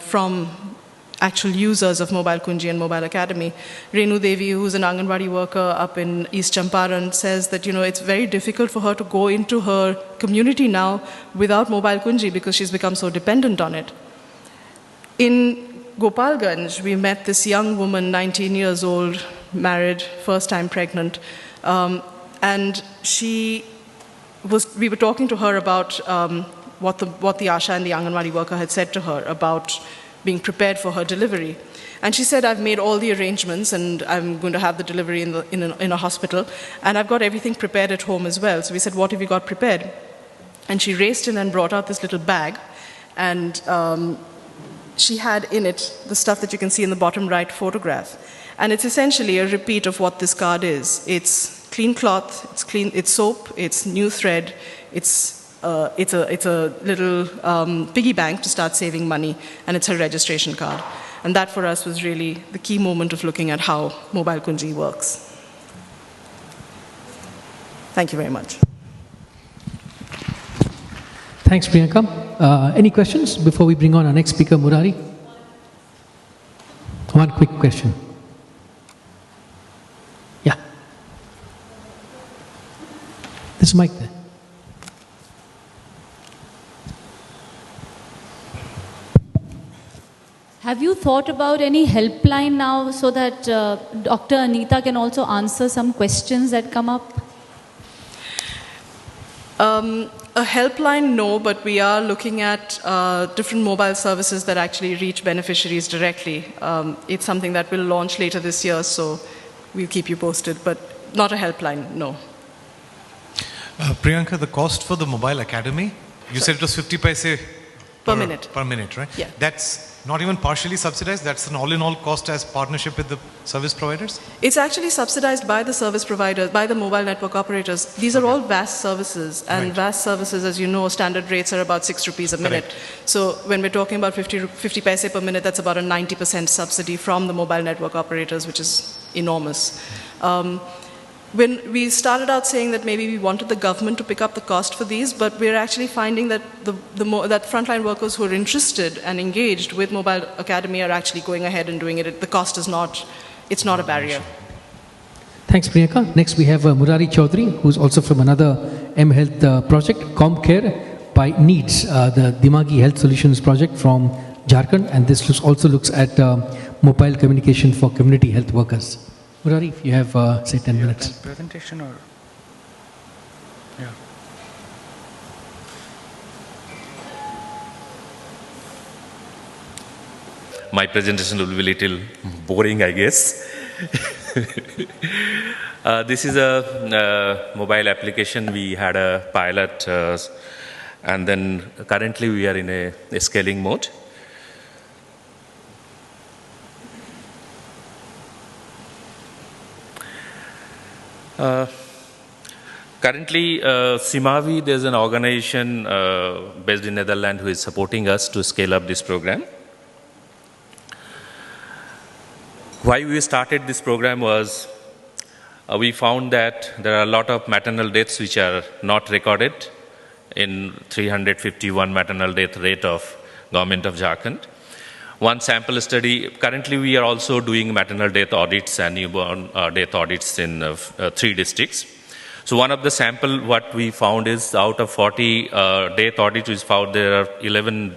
from actual users of Mobile Kunji and Mobile Academy. Renu Devi, who's an Anganwadi worker up in East Champaran, says that it's very difficult for her to go into her community now without Mobile Kunji because she's become so dependent on it. In Gopalganj, we met this young woman, 19 years old, married, first time pregnant, and we were talking to her about what the Asha and the Anganwadi worker had said to her about being prepared for her delivery. And she said, I've made all the arrangements and I'm going to have the delivery in a hospital, and I've got everything prepared at home as well. So we said, what have you got prepared? And she raced in and brought out this little bag, and she had in it the stuff that you can see in the bottom right photograph. And it's essentially a repeat of what this card is. It's clean cloth, it's soap, it's new thread, it's a little piggy bank to start saving money, and it's her registration card. And that for us was really the key moment of looking at how Mobile Kunji works. Thank you very much. Thanks, Priyanka. Any questions before we bring on our next speaker, Murari? One quick question. Yeah. This mic there. Have you thought about any helpline now so that Dr. Anita can also answer some questions that come up? A helpline, no, but we are looking at different mobile services that actually reach beneficiaries directly. It's something that we'll launch later this year, so we'll keep you posted, but not a helpline, no. Priyanka, the cost for the Mobile Academy, you said it was 50 paise per minute. Per minute, right? Yeah. That's not even partially subsidized, that's an all-in-all cost as partnership with the service providers? It's actually subsidized by the service providers, by the mobile network operators. These are all VAS services, and right. VAS services, as you know, standard rates are about 6 rupees a minute. So when we're talking about 50 paise per minute, that's about a 90% subsidy from the mobile network operators, which is enormous. When we started out saying that maybe we wanted the government to pick up the cost for these, but we're actually finding that that frontline workers who are interested and engaged with Mobile Academy are actually going ahead and doing it. The cost is not a barrier. Thanks, Priyanka. Next, we have Murari Chaudhary, who's also from another mHealth project, ComCare by Needs, the Dimagi Health Solutions project from Jharkhand, and this also looks at mobile communication for community health workers. Murari, if you have, say, 10 minutes. Presentation or? Yeah. my presentation will be a little boring, I guess. This is a mobile application. We had a pilot, and then currently we are in a scaling mode. Currently, Simavi, there's an organization based in Netherlands who is supporting us to scale up this program. Why we started this program was we found that there are a lot of maternal deaths which are not recorded in 351 maternal death rate of Government of Jharkhand. One sample study, currently we are also doing maternal death audits and newborn death audits in 3 districts. So one of the sample what we found is out of 40 death audits we found there are 11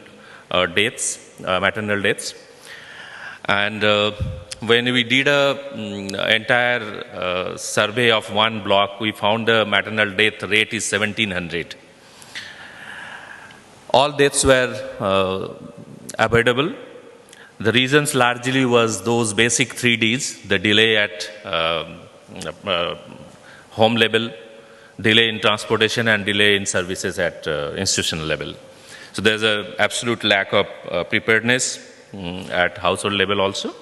deaths, maternal deaths. And when we did a entire survey of one block, we found the maternal death rate is 1700. All deaths were avoidable. The reasons largely was those basic 3 Ds, the delay at home level, delay in transportation, and delay in services at institutional level. So there's an absolute lack of preparedness at household level also.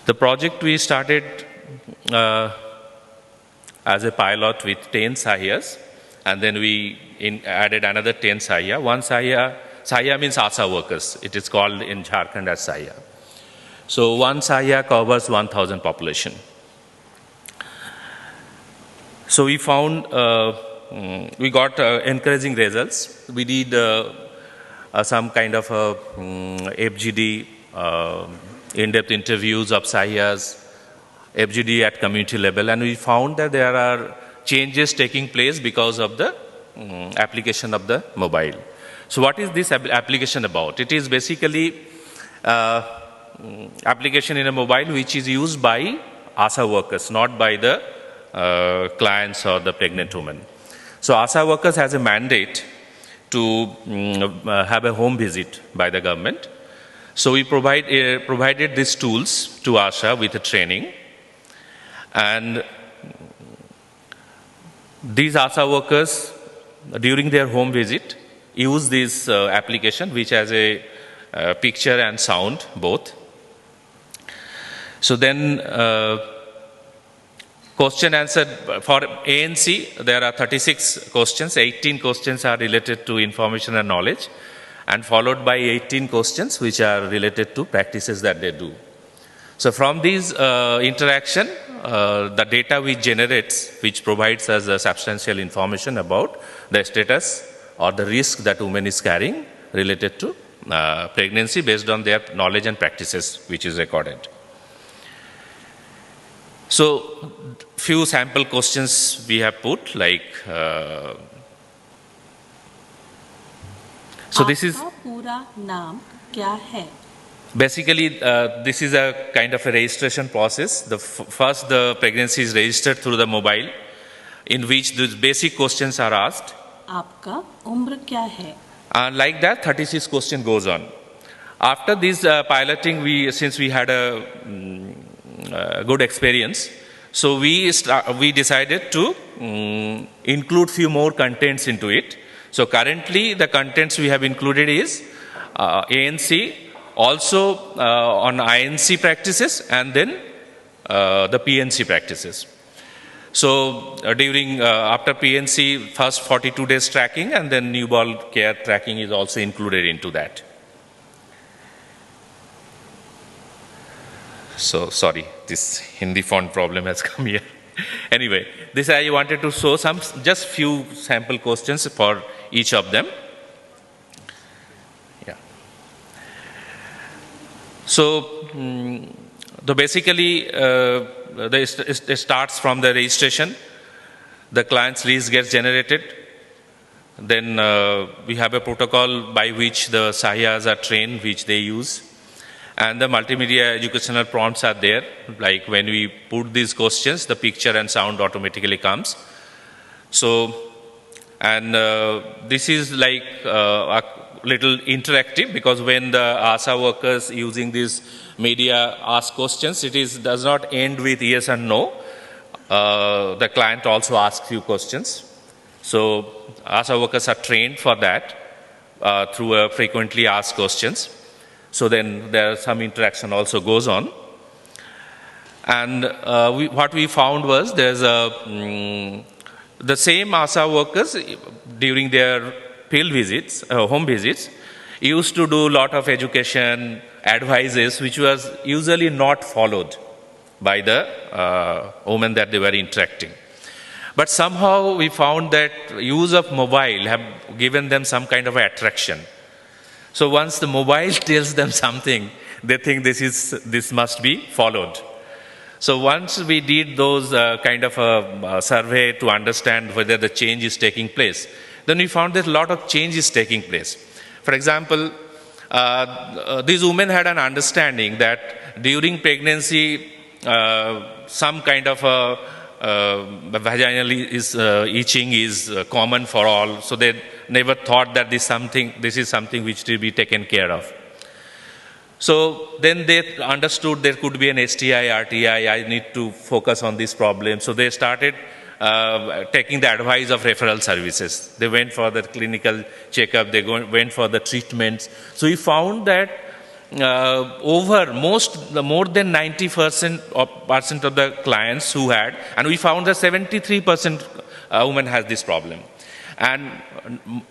The project we started as a pilot with 10 Sahiyas, and then we added another 10 Sahiya. One Sahiya means ASA workers. It is called in Jharkhand as Sahiya. So one Sahiya covers 1,000 population. So we found, we got encouraging results. We did some kind of FGD, in-depth interviews of Sahiyas, FGD at community level, and we found that there are changes taking place because of the application of the mobile. So what is this application about? It is basically application in a mobile which is used by ASA workers, not by the clients or the pregnant women. So ASA workers has a mandate to have a home visit by the government. So we provided these tools to ASA with a training, and these ASA workers during their home visit use this application which has a picture and sound both. So then question answer for ANC, there are 36 questions. 18 questions are related to information and knowledge, and followed by 18 questions which are related to practices that they do. So from these interaction, the data we generate, which provides us a substantial information about the status or the risk that woman is carrying related to pregnancy based on their knowledge and practices which is recorded. So few sample questions we have put, like so this is पूरा नाम क्या है? Basically, this is a kind of a registration process. First, the pregnancy is registered through the mobile, in which these basic questions are asked. आपका उम्र क्या है? And like that, 36 question goes on. After this piloting, since we had a good experience, so we decided to include few more contents into it. So currently, the contents we have included is ANC, also on INC practices, and then the PNC practices. So during after PNC, first 42 days tracking, and then newborn care tracking is also included into that. So sorry, this Hindi font problem has come here. Anyway, this I wanted to show just few sample questions for each of them. Yeah. So basically, it starts from the registration. The client's list gets generated. Then we have a protocol by which the Sahiyas are trained, which they use. And the multimedia educational prompts are there. Like when we put these questions, the picture and sound automatically comes. So, and this is like little interactive, because when the ASA workers using this media ask questions, does not end with yes and no. The client also asks few questions. So ASA workers are trained for that through frequently asked questions. So then there some interaction also goes on. And what we found was there's the same ASA workers during their field visits, home visits, used to do a lot of education, advices, which was usually not followed by the women that they were interacting. But somehow we found that use of mobile have given them some kind of attraction. So once the mobile tells them something, they think this must be followed. So once we did those kind of a survey to understand whether the change is taking place, then we found that a lot of change is taking place. For example, these women had an understanding that during pregnancy, some kind of vaginal itching is common for all. So they never thought that this is something which will be taken care of. So then they understood there could be an STI, RTI, I need to focus on this problem. So they started taking the advice of referral services. They went for the clinical checkup, they went for the treatments. So we found that more than 90% of the clients who had, and we found that 73% women has this problem. And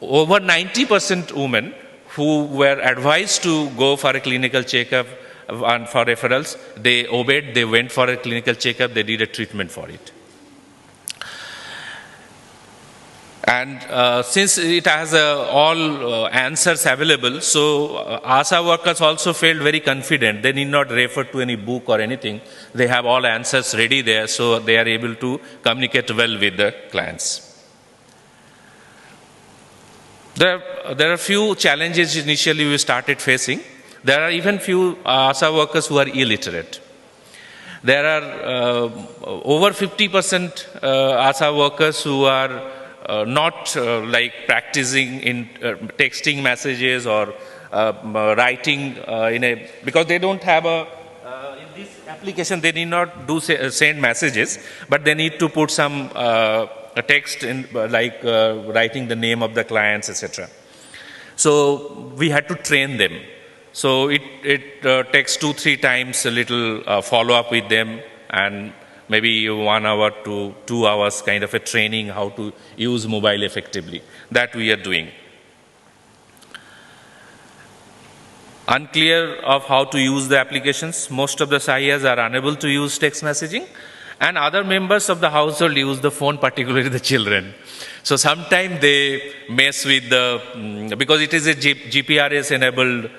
over 90% women who were advised to go for a clinical checkup and for referrals, they obeyed, they went for a clinical checkup, they did a treatment for it. And since it has all answers available, so ASA workers also felt very confident. They need not refer to any book or anything. They have all answers ready there, so they are able to communicate well with the clients. There are a few challenges initially we started facing. There are even few ASA workers who are illiterate. There are over 50% ASA workers who are not like practicing in texting messages or writing because they don't have in this application they need not send messages, but they need to put some a text in writing the name of the clients, etc. So we had to train them. So it takes 2-3 times a little follow up with them, and maybe 1 hour to 2 hours kind of a training how to use mobile effectively. That we are doing. Unclear of how to use the applications. Most of the Sahiyas are unable to use text messaging, and other members of the household use the phone, particularly the children. So sometimes they mess with because it is a GPRS enabled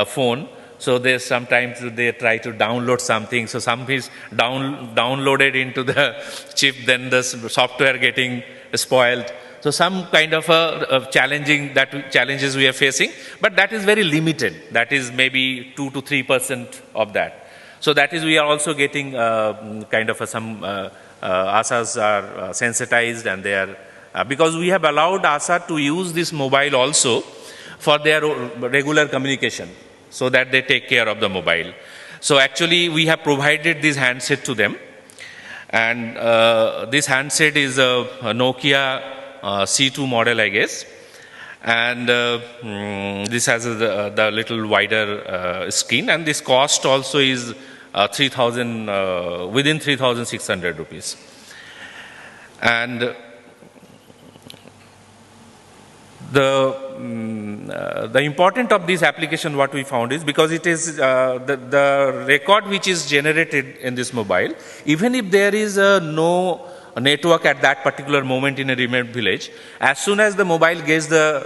phone. So sometimes they try to download something. So some is downloaded into the chip, then the software getting spoiled. So some kind of challenges we are facing, but that is very limited. That is maybe 2 to 3% of that. So that is, we are also getting kind of some ASAs are sensitized, and they are because we have allowed ASA to use this mobile also for their regular communication, so that they take care of the mobile. So actually we have provided this handset to them, and this handset is a Nokia C2 model, I guess, and this has the little wider screen, and this cost also is 3,000 within 3,600 rupees. And the important of this application, what we found is, because it is the record which is generated in this mobile, even if there is no network at that particular moment in a remote village, as soon as the mobile gets the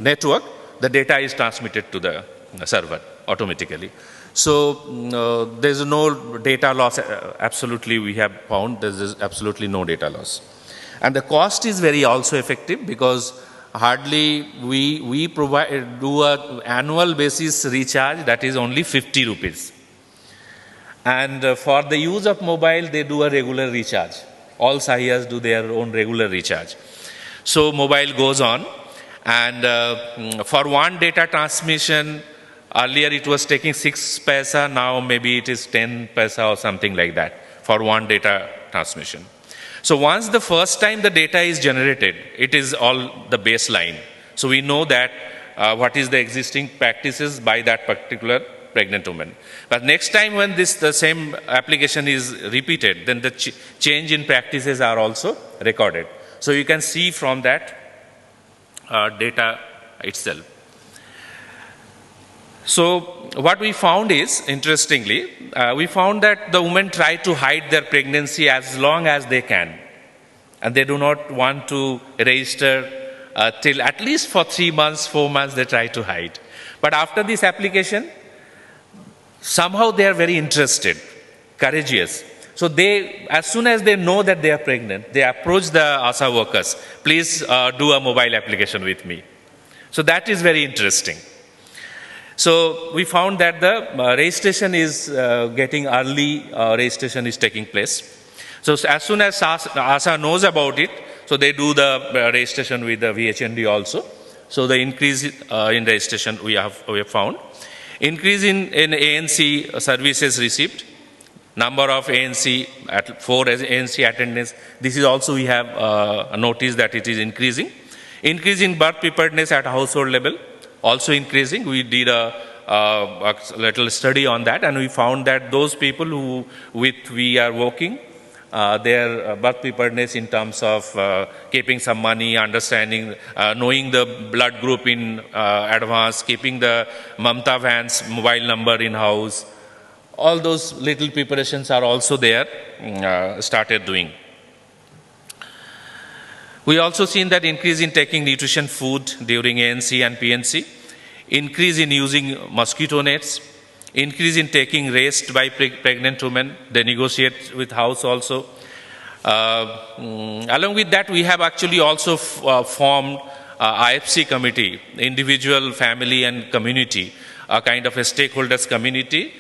network, the data is transmitted to the server automatically. So there's no data loss. Absolutely, we have found there's absolutely no data loss. And the cost is very also effective, because hardly we do an annual basis recharge that is only 50 rupees. And for the use of mobile, they do a regular recharge. All Sahiyas do their own regular recharge. So mobile goes on, And for one data transmission, earlier it was taking 6 paisa, now maybe it is 10 paisa or something like that for one data transmission. So once the first time the data is generated, it is all the baseline. So we know that what is the existing practices by that particular pregnant woman. But next time when the same application is repeated, then the change in practices are also recorded. So you can see from that data itself. So what we found is, interestingly, we found that the women try to hide their pregnancy as long as they can. And they do not want to register till at least for 3 months, 4 months, they try to hide. But after this application, somehow they are very interested, courageous. So they, as soon as they know that they are pregnant, they approach the ASA workers, please do a mobile application with me. So that is very interesting. So we found that the registration is getting early, registration is taking place. So as soon as ASA knows about it, so they do the registration with the VHND also. So the increase in registration we have found. Increase in ANC services received. Number of ANC, at 4 ANC attendance. This is also we have noticed that it is increasing. Increase in birth preparedness at household level, also increasing. We did a little study on that, and we found that those people who we are working, their birth preparedness in terms of keeping some money, understanding, knowing the blood group in advance, keeping the Mamta Van's mobile number in house, all those little preparations are also there, started doing. We also seen that increase in taking nutrition food during ANC and PNC, increase in using mosquito nets, increase in taking rest by pregnant women. They negotiate with house also. Along with that, we have actually also formed IFC committee, individual, family and community, a kind of a stakeholders community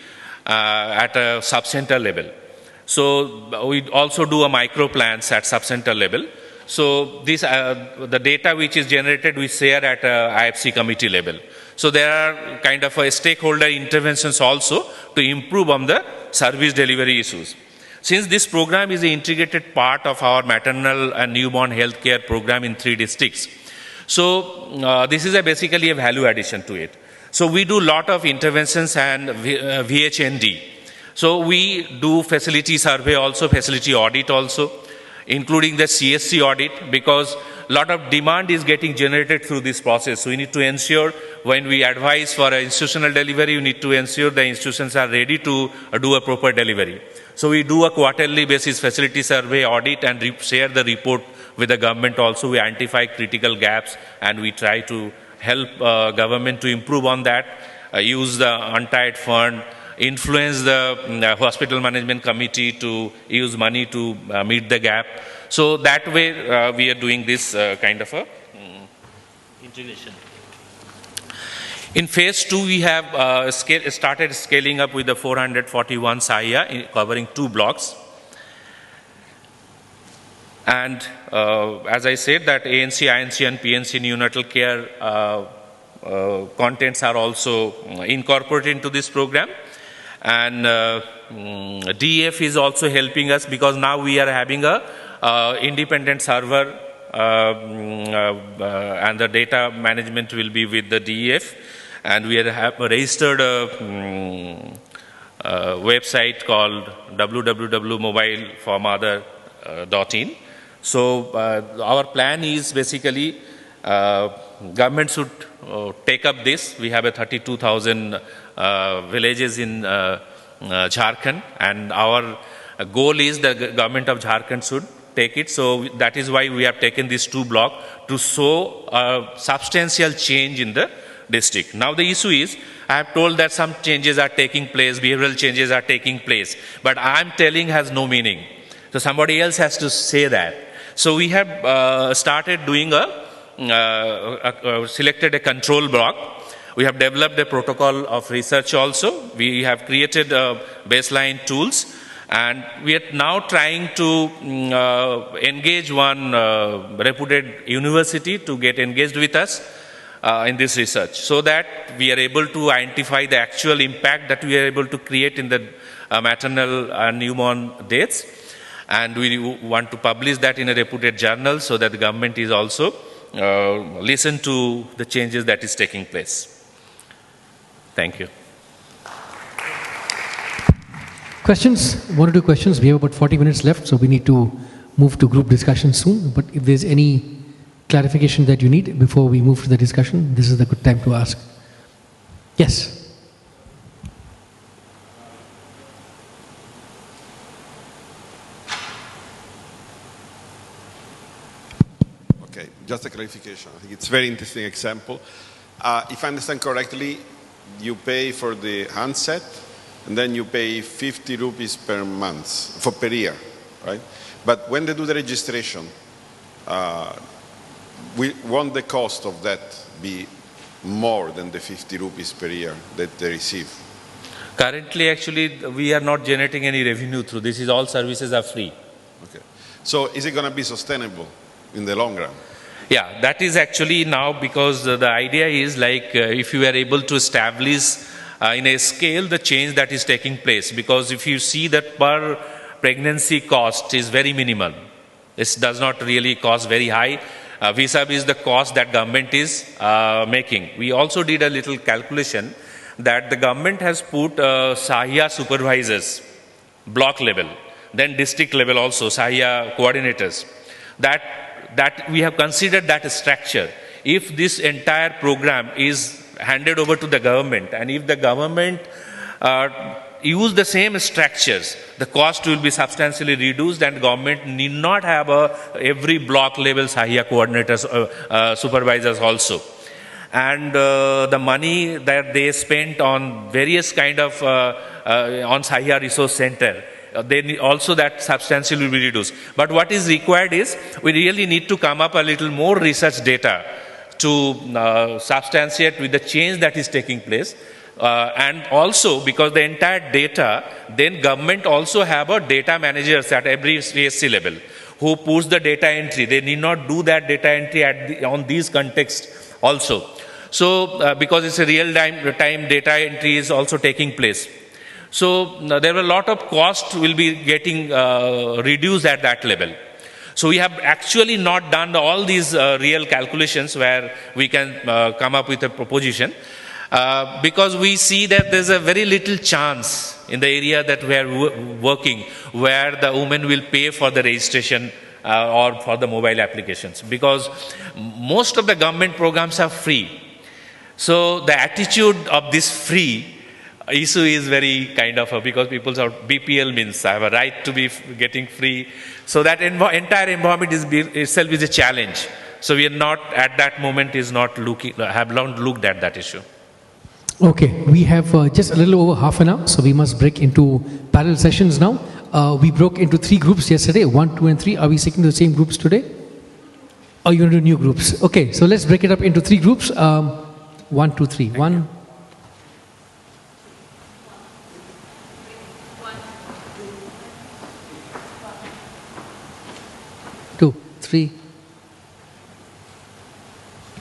at a sub-center level. So we also do a micro plans at sub-center level. So this, the data which is generated, we share at IFC committee level. So there are kind of a stakeholder interventions also to improve on the service delivery issues. Since this program is an integrated part of our maternal and newborn healthcare program in 3 districts, so this is basically a value addition to it. So we do a lot of interventions and VHND. So we do facility survey also, facility audit also, including the CSC audit, because a lot of demand is getting generated through this process. So we need to ensure when we advise for an institutional delivery, we need to ensure the institutions are ready to do a proper delivery. So we do a quarterly basis facility survey audit and share the report with the government also. We identify critical gaps and we try to help government to improve on that, use the untied fund, influence the hospital management committee to use money to meet the gap. So that way we are doing this kind of a integration. In phase 2, we have started scaling up with the 441 SAHIA covering 2 blocks. And as I said, that ANC, INC and PNC neonatal care contents are also incorporated into this program. And DEF is also helping us because now we are having a independent server and the data management will be with the DEF. And we have registered a website called www.mobileformother.in. So our plan is basically government should take up this. We have a 32,000 villages in Jharkhand, and our goal is the government of Jharkhand should take it. So that is why we have taken these 2 blocks to show a substantial change in the district. Now the issue is, I have told that some changes are taking place, behavioral changes are taking place, but I am telling has no meaning. So somebody else has to say that. So we have started doing selected a control block. We have developed a protocol of research also. We have created baseline tools And we are now trying to engage one reputed university to get engaged with us in this research, so that we are able to identify the actual impact that we are able to create in the maternal and newborn deaths. And we want to publish that in a reputed journal so that the government is also listen to the changes that is taking place. Thank you. Questions? One or two questions. We have about 40 minutes left, so we need to move to group discussion soon. But if there's any clarification that you need before we move to the discussion, this is the good time to ask. Yes. Okay, just a clarification. I think it's a very interesting example. If I understand correctly, you pay for the handset, and then you pay 50 rupees per month, per year, right? But when they do the registration, won't the cost of that be more than the 50 rupees per year that they receive? Currently, actually, we are not generating any revenue through this. All services are free. Okay. So is it going to be sustainable in the long run? Yeah, that is actually now, because the idea is like if you are able to establish in a scale the change that is taking place, because if you see that per pregnancy cost is very minimal. It does not really cost very high vis-a-vis the cost that government is making. We also did a little calculation that the government has put SAHIA supervisors, block level, then district level also, SAHIA coordinators. That we have considered that structure. If this entire program is handed over to the government, and if the government use the same structures, the cost will be substantially reduced, and government need not have every block level SAHIA coordinators, supervisors also. And the money that they spent on various kind of on SAHIA resource center, then also that substantially will be reduced. But what is required is, we really need to come up a little more research data to substantiate with the change that is taking place. And also, because the entire data, then government also have a data managers at every CSC level who push the data entry. They need not do that data entry on these contexts also. So, because it's a real-time data entry is also taking place. So, there were a lot of cost will be getting reduced at that level. So, we have actually not done all these real calculations where we can come up with a proposition. Because we see that there's a very little chance in the area that we are working where the women will pay for the registration or for the mobile applications, because most of the government programs are free. So the attitude of this free issue is very kind of because people are BPL means I have a right to be getting free. So that entire environment itself is a challenge. So we are not at that moment have not looked at that issue. Okay, we have just a little over half an hour, so we must break into parallel sessions now. We broke into 3 groups yesterday, 1, 2, and 3. Are we sticking to the same groups today? Or you want to do new groups? Okay, so let's break it up into 3 groups. 1, 2, 3. 1. Two, 3.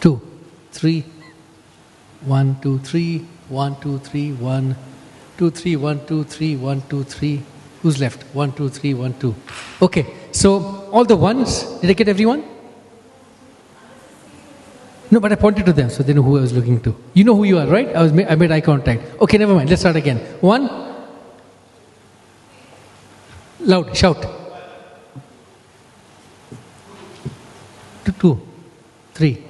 2, 3. 1, 2, 3, 1, 2, 3, 1, 2, 3, 1, 2, 3, 1, 2, 3. Who's left? 1, 2, 3, 1, 2. Okay, so all the ones, did I get everyone? No, but I pointed to them, so they know who I was looking to. You know who you are, right? I made eye contact. Okay, never mind, let's start again. 1. Loud, shout. 2, 3.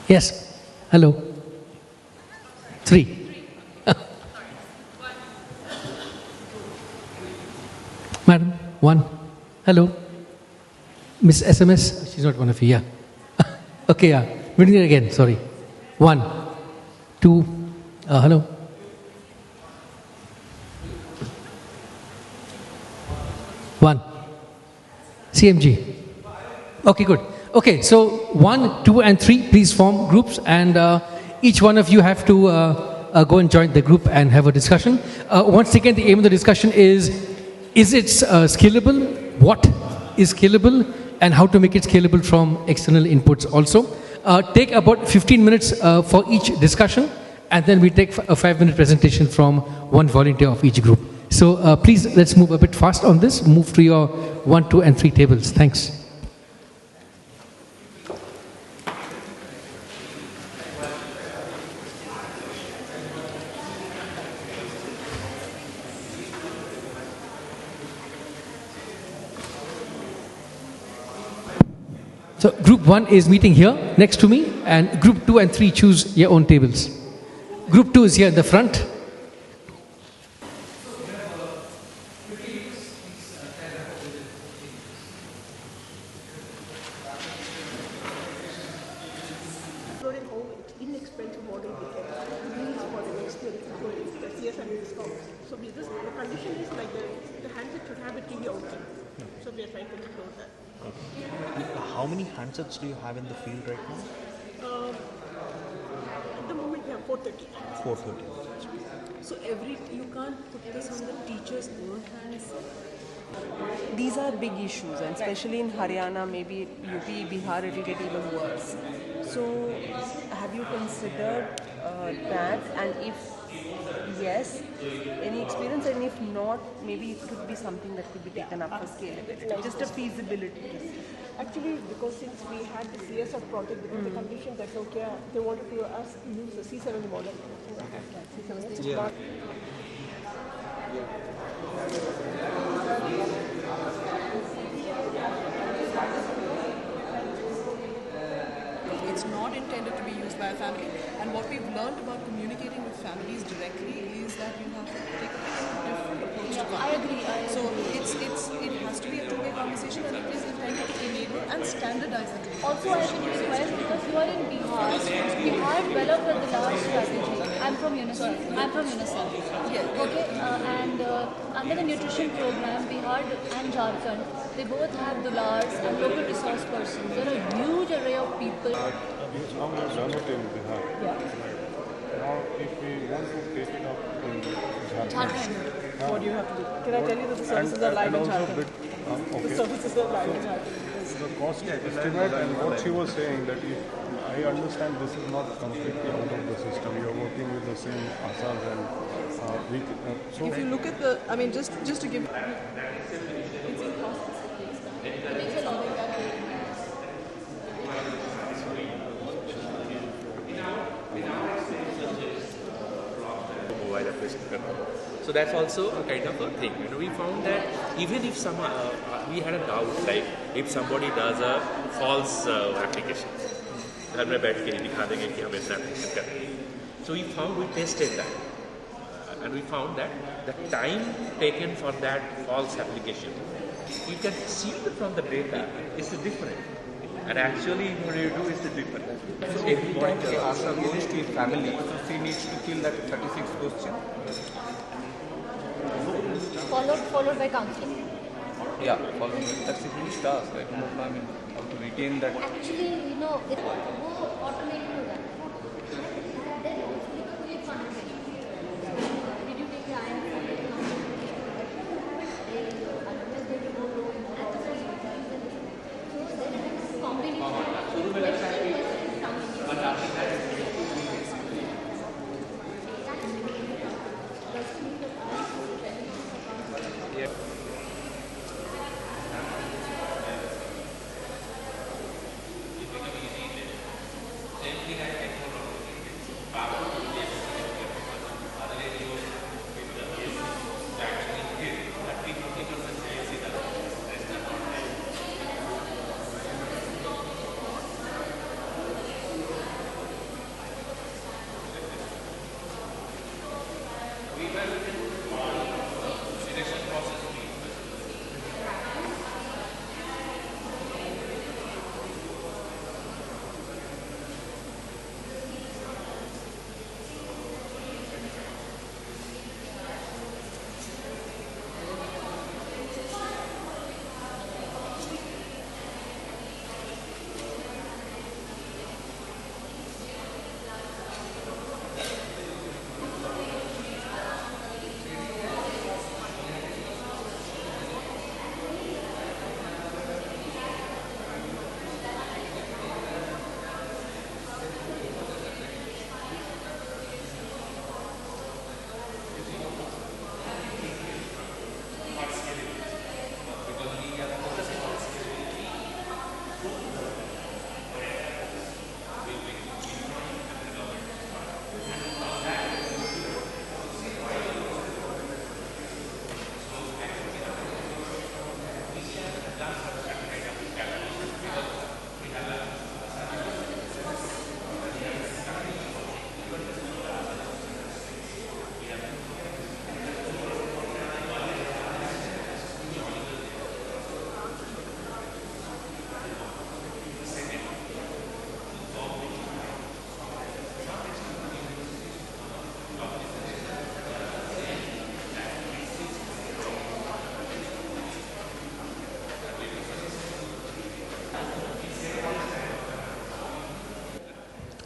Yes. Hello. 3. Madam, 1. Hello. Miss SMS. She's not one of you. Yeah. Okay. Yeah. We're doing it again. Sorry. 1, 2. Hello. 1. CMG. Okay. Good. Okay, so 1, 2, and 3, please form groups, and each one of you have to go and join the group and have a discussion. Once again, the aim of the discussion is it scalable? What is scalable? And how to make it scalable from external inputs also. Take about 15 minutes for each discussion, and then we take a 5-minute presentation from one volunteer of each group. So please, let's move a bit fast on this. Move to your 1, 2, and 3 tables. Thanks. So group 1 is meeting here next to me, and group 2 and 3 choose your own tables. Group 2 is here in the front. Inexpensive model needs for the next year, the CSM discounts. So the condition is like the handset should have a TV output. So we are trying to explore that. How many handsets do you have in the field right now? At the moment we have 430. 430. So you can't put this on the teacher's own hands. These are big issues, and especially in Haryana, maybe UP, Bihar, it will get even worse. So have you considered that, and if yes, any experience, and if not, maybe it could be something that could be taken up for scalability, just a feasibility. Actually, because since we had the CSF project, because the condition that okay, they wanted to us use the C7 model. C7. Yeah. It's not intended to be used by a family, and what we've learned about communicating with families directly is that you have to take a different approach to I agree. So it has to be a two-way conversation, and it is intended to enable and standardize it. Also, I should request, because you are in Bihar, Bihar developed a large strategy. I'm from UNICEF. Yeah. Okay, and under the nutrition program, Bihar and Jharkhand, they both have dulars and local resource persons. There are a huge array of people. Now we have done it in Bihar. Yeah. Now, if we want to take it up in Jharkhand, what do you have to do? Can I tell you that the services are live in Jharkhand? Okay. The services are live in Jharkhand. The cost estimate and what she was saying, that if I understand this is not completely out of the system. You are working with the same asas and so. If you look at the, I mean, just to give. So that's also a kind of a thing. We found that even if we had a doubt, like if somebody does a false application, घर में बैठ के ही दिखा देंगे कि हम ऐसा application कर रहे हैं. So we tested that, and we found that the time taken for that false application, you can see from the data, is different. And actually, what you do is different. So every time Asha goes to a family, so she needs to fill that 36 question. Followed by counseling. Yeah, that's a huge task. I don't know, I mean, how to retain that. Actually, it will automate that. Then it will become really fun. Did you take time for the Same thing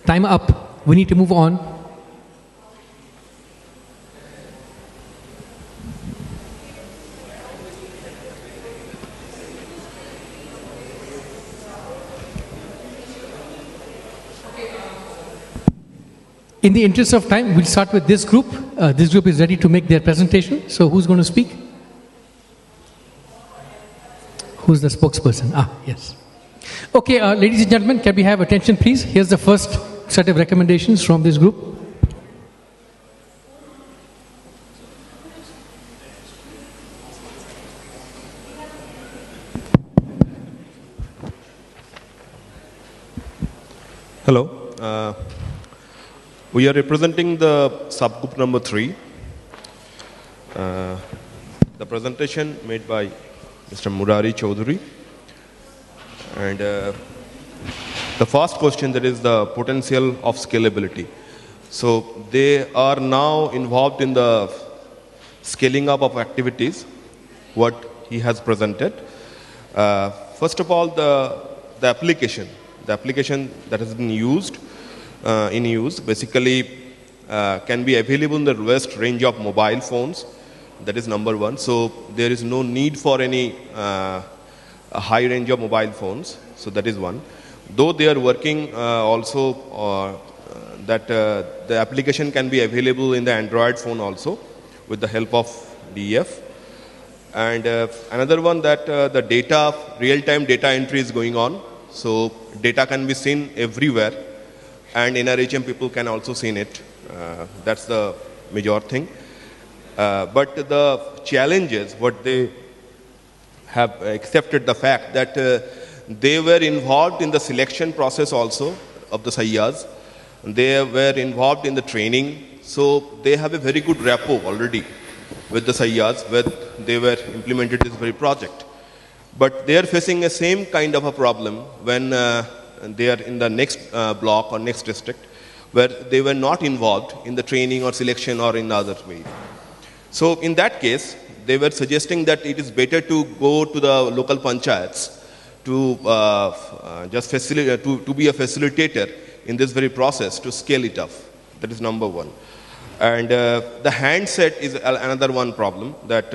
time up. We need to move on. In the interest of time, we'll start with this group. This group is ready to make their presentation. So who's going to speak? Who's the spokesperson? Yes. Okay, ladies and gentlemen, can we have attention, please? Here's the first set of recommendations from this group. Hello. We are representing the subgroup number 3. The presentation made by Mr. Murari Chaudhary. And the first question, that is the potential of scalability. So they are now involved in the scaling up of activities, what he has presented. First of all, the application that has been used in use basically can be available in the vast range of mobile phones. That is number one. So there is no need for any a high range of mobile phones. So that is one. Though they are working also that the application can be available in the Android phone also with the help of DEF. And another one, that the data, real-time data entry is going on. So data can be seen everywhere. And NRHM people can also see it. That's the major thing. But the challenges, what they have accepted the fact that they were involved in the selection process also of the Sayyas. They were involved in the training. So they have a very good rapport already with the Sayyas where they were implemented this very project. But they are facing the same kind of a problem when they are in the next block or next district where they were not involved in the training or selection or in other way. So in that case, they were suggesting that it is better to go to the local panchayats to just to be a facilitator in this very process to scale it up. That is number one. And the handset is another one problem that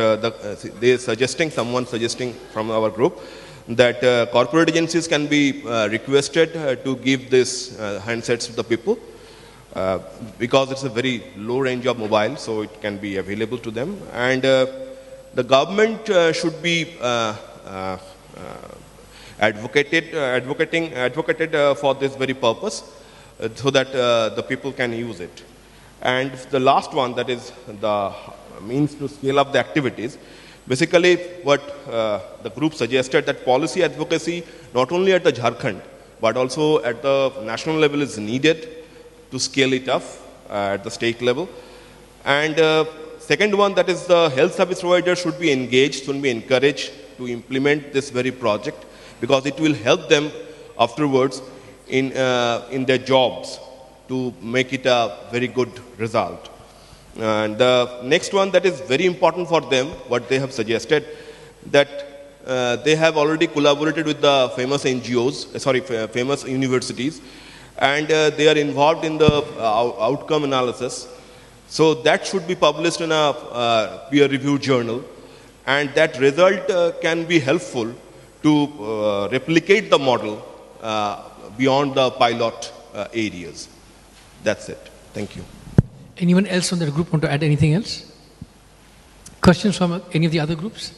they are suggesting, someone suggesting from our group, that corporate agencies can be requested to give this handsets to the people because it's a very low range of mobile, so it can be available to them. And the government should be advocated for this very purpose so that the people can use it. And the last one, that is the means to scale up the activities. Basically, what the group suggested, that policy advocacy, not only at the Jharkhand, but also at the national level is needed to scale it up at the state level. And second one, that is the health service provider should be engaged, should be encouraged to implement this very project because it will help them afterwards in their jobs to make it a very good result. And the next one that is very important for them, what they have suggested, that they have already collaborated with the famous NGOs, famous universities, and they are involved in the outcome analysis. So that should be published in a peer-reviewed journal, and that result can be helpful to replicate the model beyond the pilot areas. That's it. Thank you. Anyone else on the group want to add anything else? Questions from any of the other groups?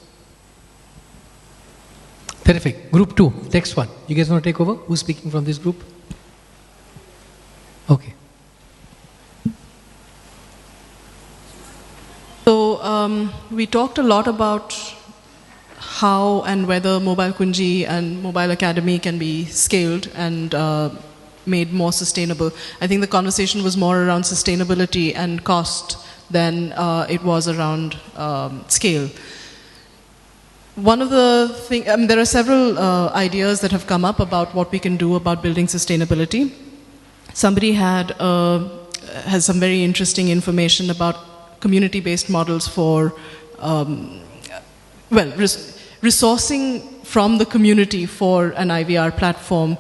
Terrific. Group 2, next one. You guys want to take over? Who's speaking from this group? Okay. So we talked a lot about how and whether Mobile Kunji and Mobile Academy can be scaled and made more sustainable. I think the conversation was more around sustainability and cost than it was around scale. One of the things, there are several ideas that have come up about what we can do about building sustainability. Somebody has some very interesting information about community-based models for, resourcing from the community for an IVR platform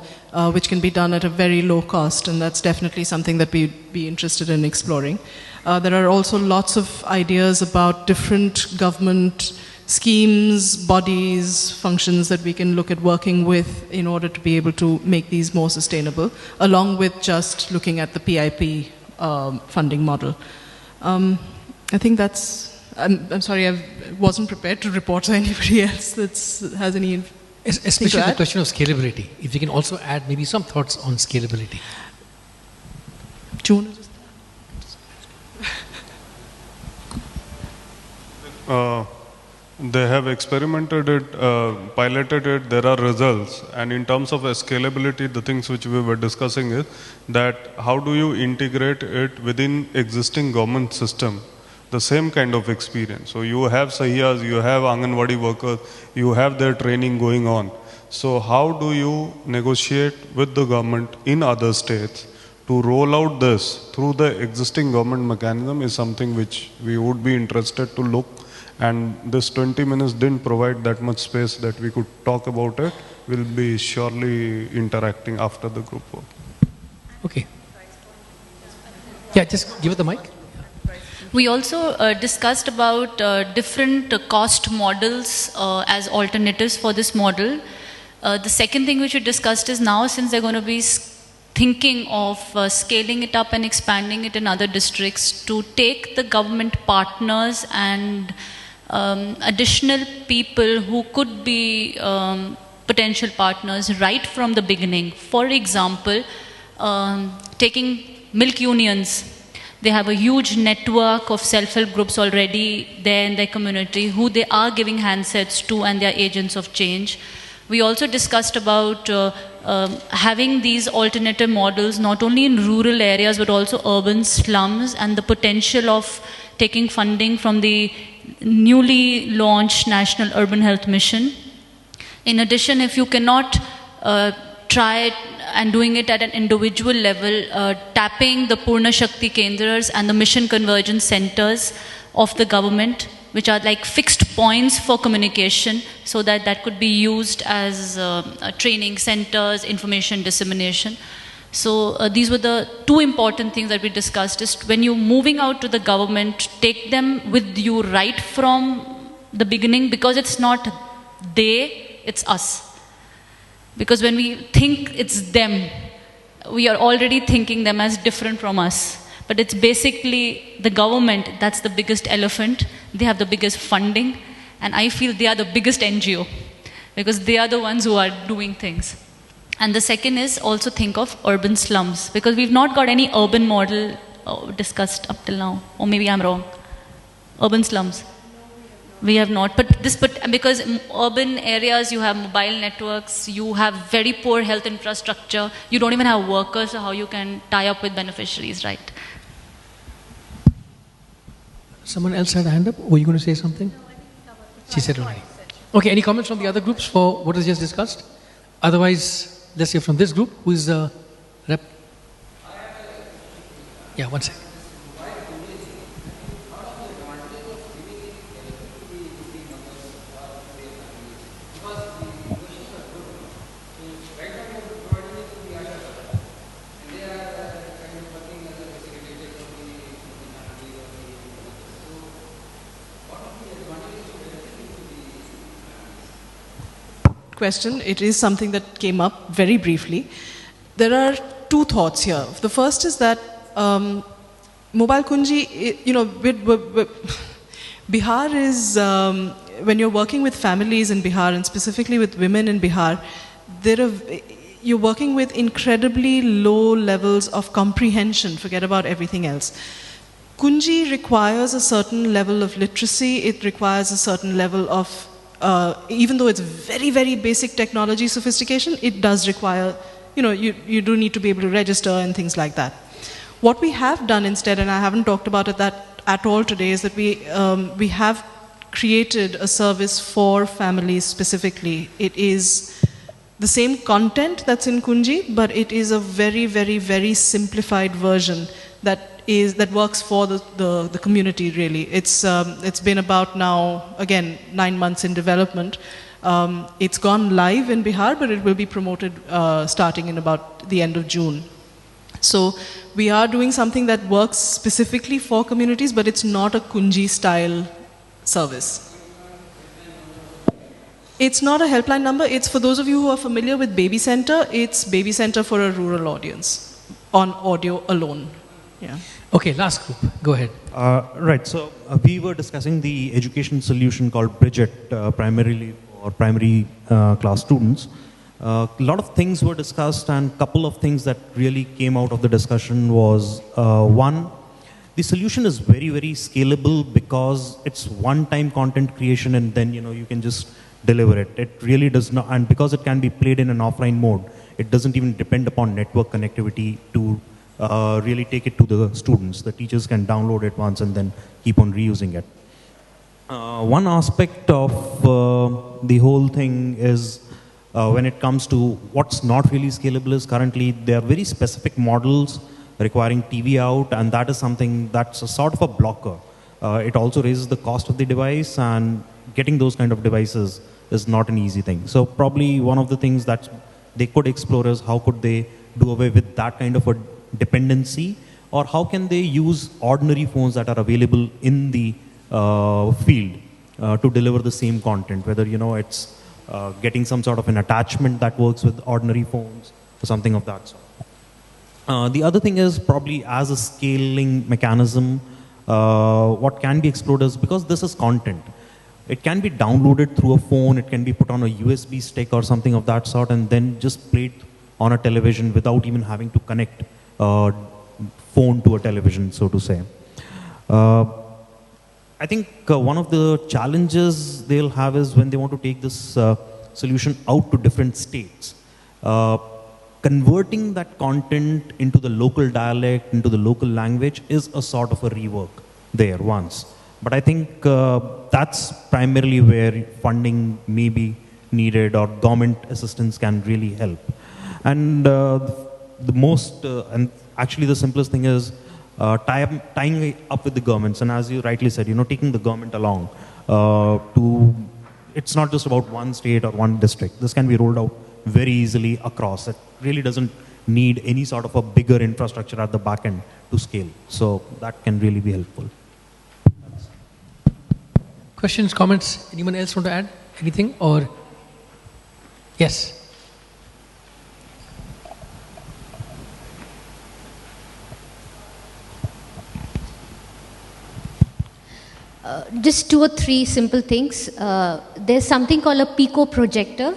which can be done at a very low cost, and that's definitely something that we'd be interested in exploring. There are also lots of ideas about different government schemes, bodies, functions that we can look at working with in order to be able to make these more sustainable, along with just looking at the PIP funding model. I think that's, I'm sorry, I wasn't prepared to report to anybody else that has any. Especially the question of scalability. If you can also add maybe some thoughts on scalability. Do you want to just they have experimented it, piloted it, there are results. And in terms of scalability, the things which we were discussing is that how do you integrate it within existing government system, the same kind of experience. So you have Sahiyas, you have Anganwadi workers, you have their training going on. So how do you negotiate with the government in other states to roll out this through the existing government mechanism is something which we would be interested to look. And this 20 minutes didn't provide that much space that we could talk about it. We'll be surely interacting after the group work. Okay. Yeah, just give it the mic. We also discussed about different cost models as alternatives for this model. The second thing which we discussed is now, since they're going to be thinking of scaling it up and expanding it in other districts, to take the government partners and additional people who could be potential partners right from the beginning. For example, taking milk unions. They have a huge network of self-help groups already there in their community who they are giving handsets to, and they are agents of change. We also discussed about having these alternative models not only in rural areas but also urban slums, and the potential of taking funding from the newly launched National Urban Health Mission. In addition, if you cannot try it and doing it at an individual level, tapping the Purna Shakti Kendras and the Mission Convergence Centers of the government, which are like fixed points for communication, so that that could be used as training centers, information dissemination. So these were the two important things that we discussed. Is when you're moving out to the government, take them with you right from the beginning, because it's not they, it's us. Because when we think it's them, we are already thinking them as different from us. But it's basically the government, that's the biggest elephant. They have the biggest funding. And I feel they are the biggest NGO, because they are the ones who are doing things. And the second is also think of urban slums, because we've not got any urban model discussed up till now. Or maybe I'm wrong. Urban slums. We have not, but because in urban areas you have mobile networks, you have very poor health infrastructure, you don't even have workers, so how you can tie up with beneficiaries, right? Someone else had a hand up? Were you going to say something? She said already. Okay, any comments from the other groups for what was just discussed? Otherwise, let's hear from this group. Who is the rep? Yeah, one second. Question. It is something that came up very briefly. There are two thoughts here. The first is that Mobile Kunji, Bihar is, when you're working with families in Bihar and specifically with women in Bihar, you're working with incredibly low levels of comprehension, forget about everything else. Kunji requires a certain level of literacy, it requires a certain level of even though it's very, very basic technology sophistication, it does require, you do need to be able to register and things like that. What we have done instead, and I haven't talked about it at all today, is that we have created a service for families specifically. It is the same content that's in Kunji, but it is a very, very, very simplified version that works for the community, really. It's been about now, again, 9 months in development. It's gone live in Bihar, but it will be promoted starting in about the end of June. So we are doing something that works specifically for communities, but it's not a Kunji style service. It's not a helpline number. It's for those of you who are familiar with Baby Center, it's Baby Center for a rural audience on audio alone. Yeah. Okay, last group. Go ahead. Right. So we were discussing the education solution called Bridget, primarily for primary class students. A lot of things were discussed, and a couple of things that really came out of the discussion was one, the solution is very, very scalable because it's one-time content creation, and then you can just deliver it. It really does not, and because it can be played in an offline mode, it doesn't even depend upon network connectivity to really take it to the students. The teachers can download it once and then keep on reusing it. One aspect of the whole thing is when it comes to what's not really scalable is currently there are very specific models requiring TV out, and that is something that's a sort of a blocker. It also raises the cost of the device, and getting those kind of devices is not an easy thing. So probably one of the things that they could explore is how could they do away with that kind of a dependency, or how can they use ordinary phones that are available in the field to deliver the same content, whether it's getting some sort of an attachment that works with ordinary phones or something of that sort. The other thing is probably as a scaling mechanism, what can be explored is, because this is content, it can be downloaded through a phone, it can be put on a USB stick or something of that sort, and then just played on a television without even having to connect phone to a television, so to say. I think one of the challenges they'll have is when they want to take this solution out to different states. Converting that content into the local dialect, into the local language is a sort of a rework there once. But I think that's primarily where funding may be needed, or government assistance can really help. And the most, and actually the simplest thing is tying up with the governments, and as you rightly said, taking the government along it's not just about one state or one district. This can be rolled out very easily across. It really doesn't need any sort of a bigger infrastructure at the back end to scale. So that can really be helpful. Questions, comments? Anyone else want to add anything? Or yes? Just 2 or 3 simple things. There's something called a Pico projector.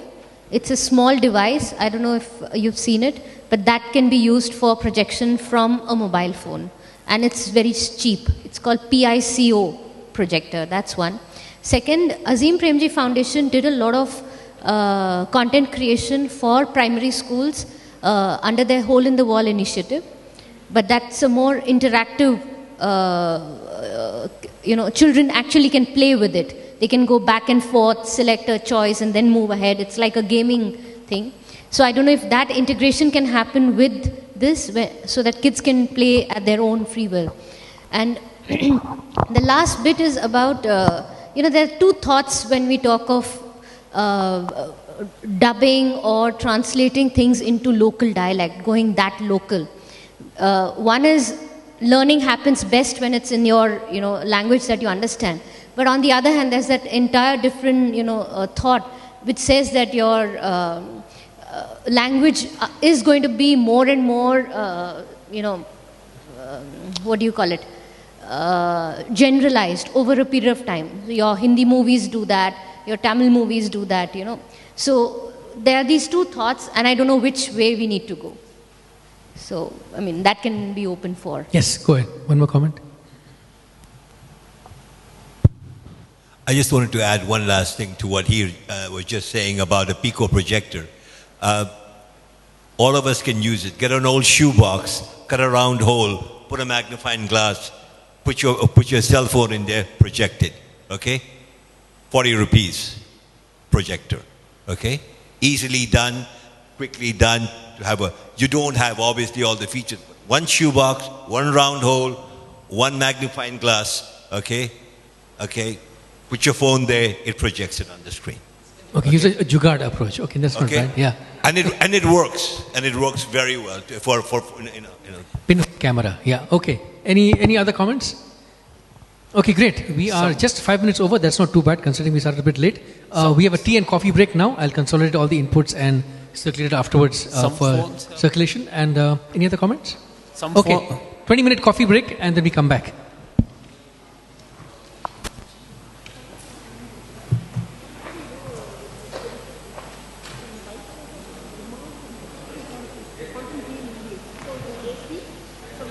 It's a small device. I don't know if you've seen it, but that can be used for projection from a mobile phone. And it's very cheap. It's called PICO projector. That's one. Second, Azim Premji Foundation did a lot of content creation for primary schools under their Hole in the Wall initiative. But that's a more interactive, children actually can play with it. They can go back and forth, select a choice, and then move ahead. It's like a gaming thing. So I don't know if that integration can happen with this, so that kids can play at their own free will. And the last bit is about, there are 2 thoughts when we talk of dubbing or translating things into local dialect, going that local. One is learning happens best when it's in your language that you understand. But on the other hand, there's that entire different thought which says that your language is going to be more and more generalized over a period of time. Your Hindi movies do that, your Tamil movies do that, So there are these 2 thoughts, and I don't know which way we need to go. So, that can be open for. Yes, go ahead. One more comment. I just wanted to add one last thing to what he was just saying about a Pico projector. All of us can use it. Get an old shoebox, cut a round hole, put a magnifying glass, put your cell phone in there, project it. Okay? 40 rupees projector. Okay? Easily done, quickly done. You don't have obviously all the features. One shoebox, one round hole, one magnifying glass. Okay? Okay? Put your phone there, it projects it on the screen. Okay, use a jugaad approach. Okay, that's not bad. Yeah. And it works, and it works very well for Pin camera. Yeah. Okay. Any other comments? Okay, great. We are just 5 minutes over. That's not too bad considering we started a bit late. We have a tea and coffee break now. I'll consolidate all the inputs and circulate it afterwards for circulation. And any other comments? 20-minute coffee break and then we come back.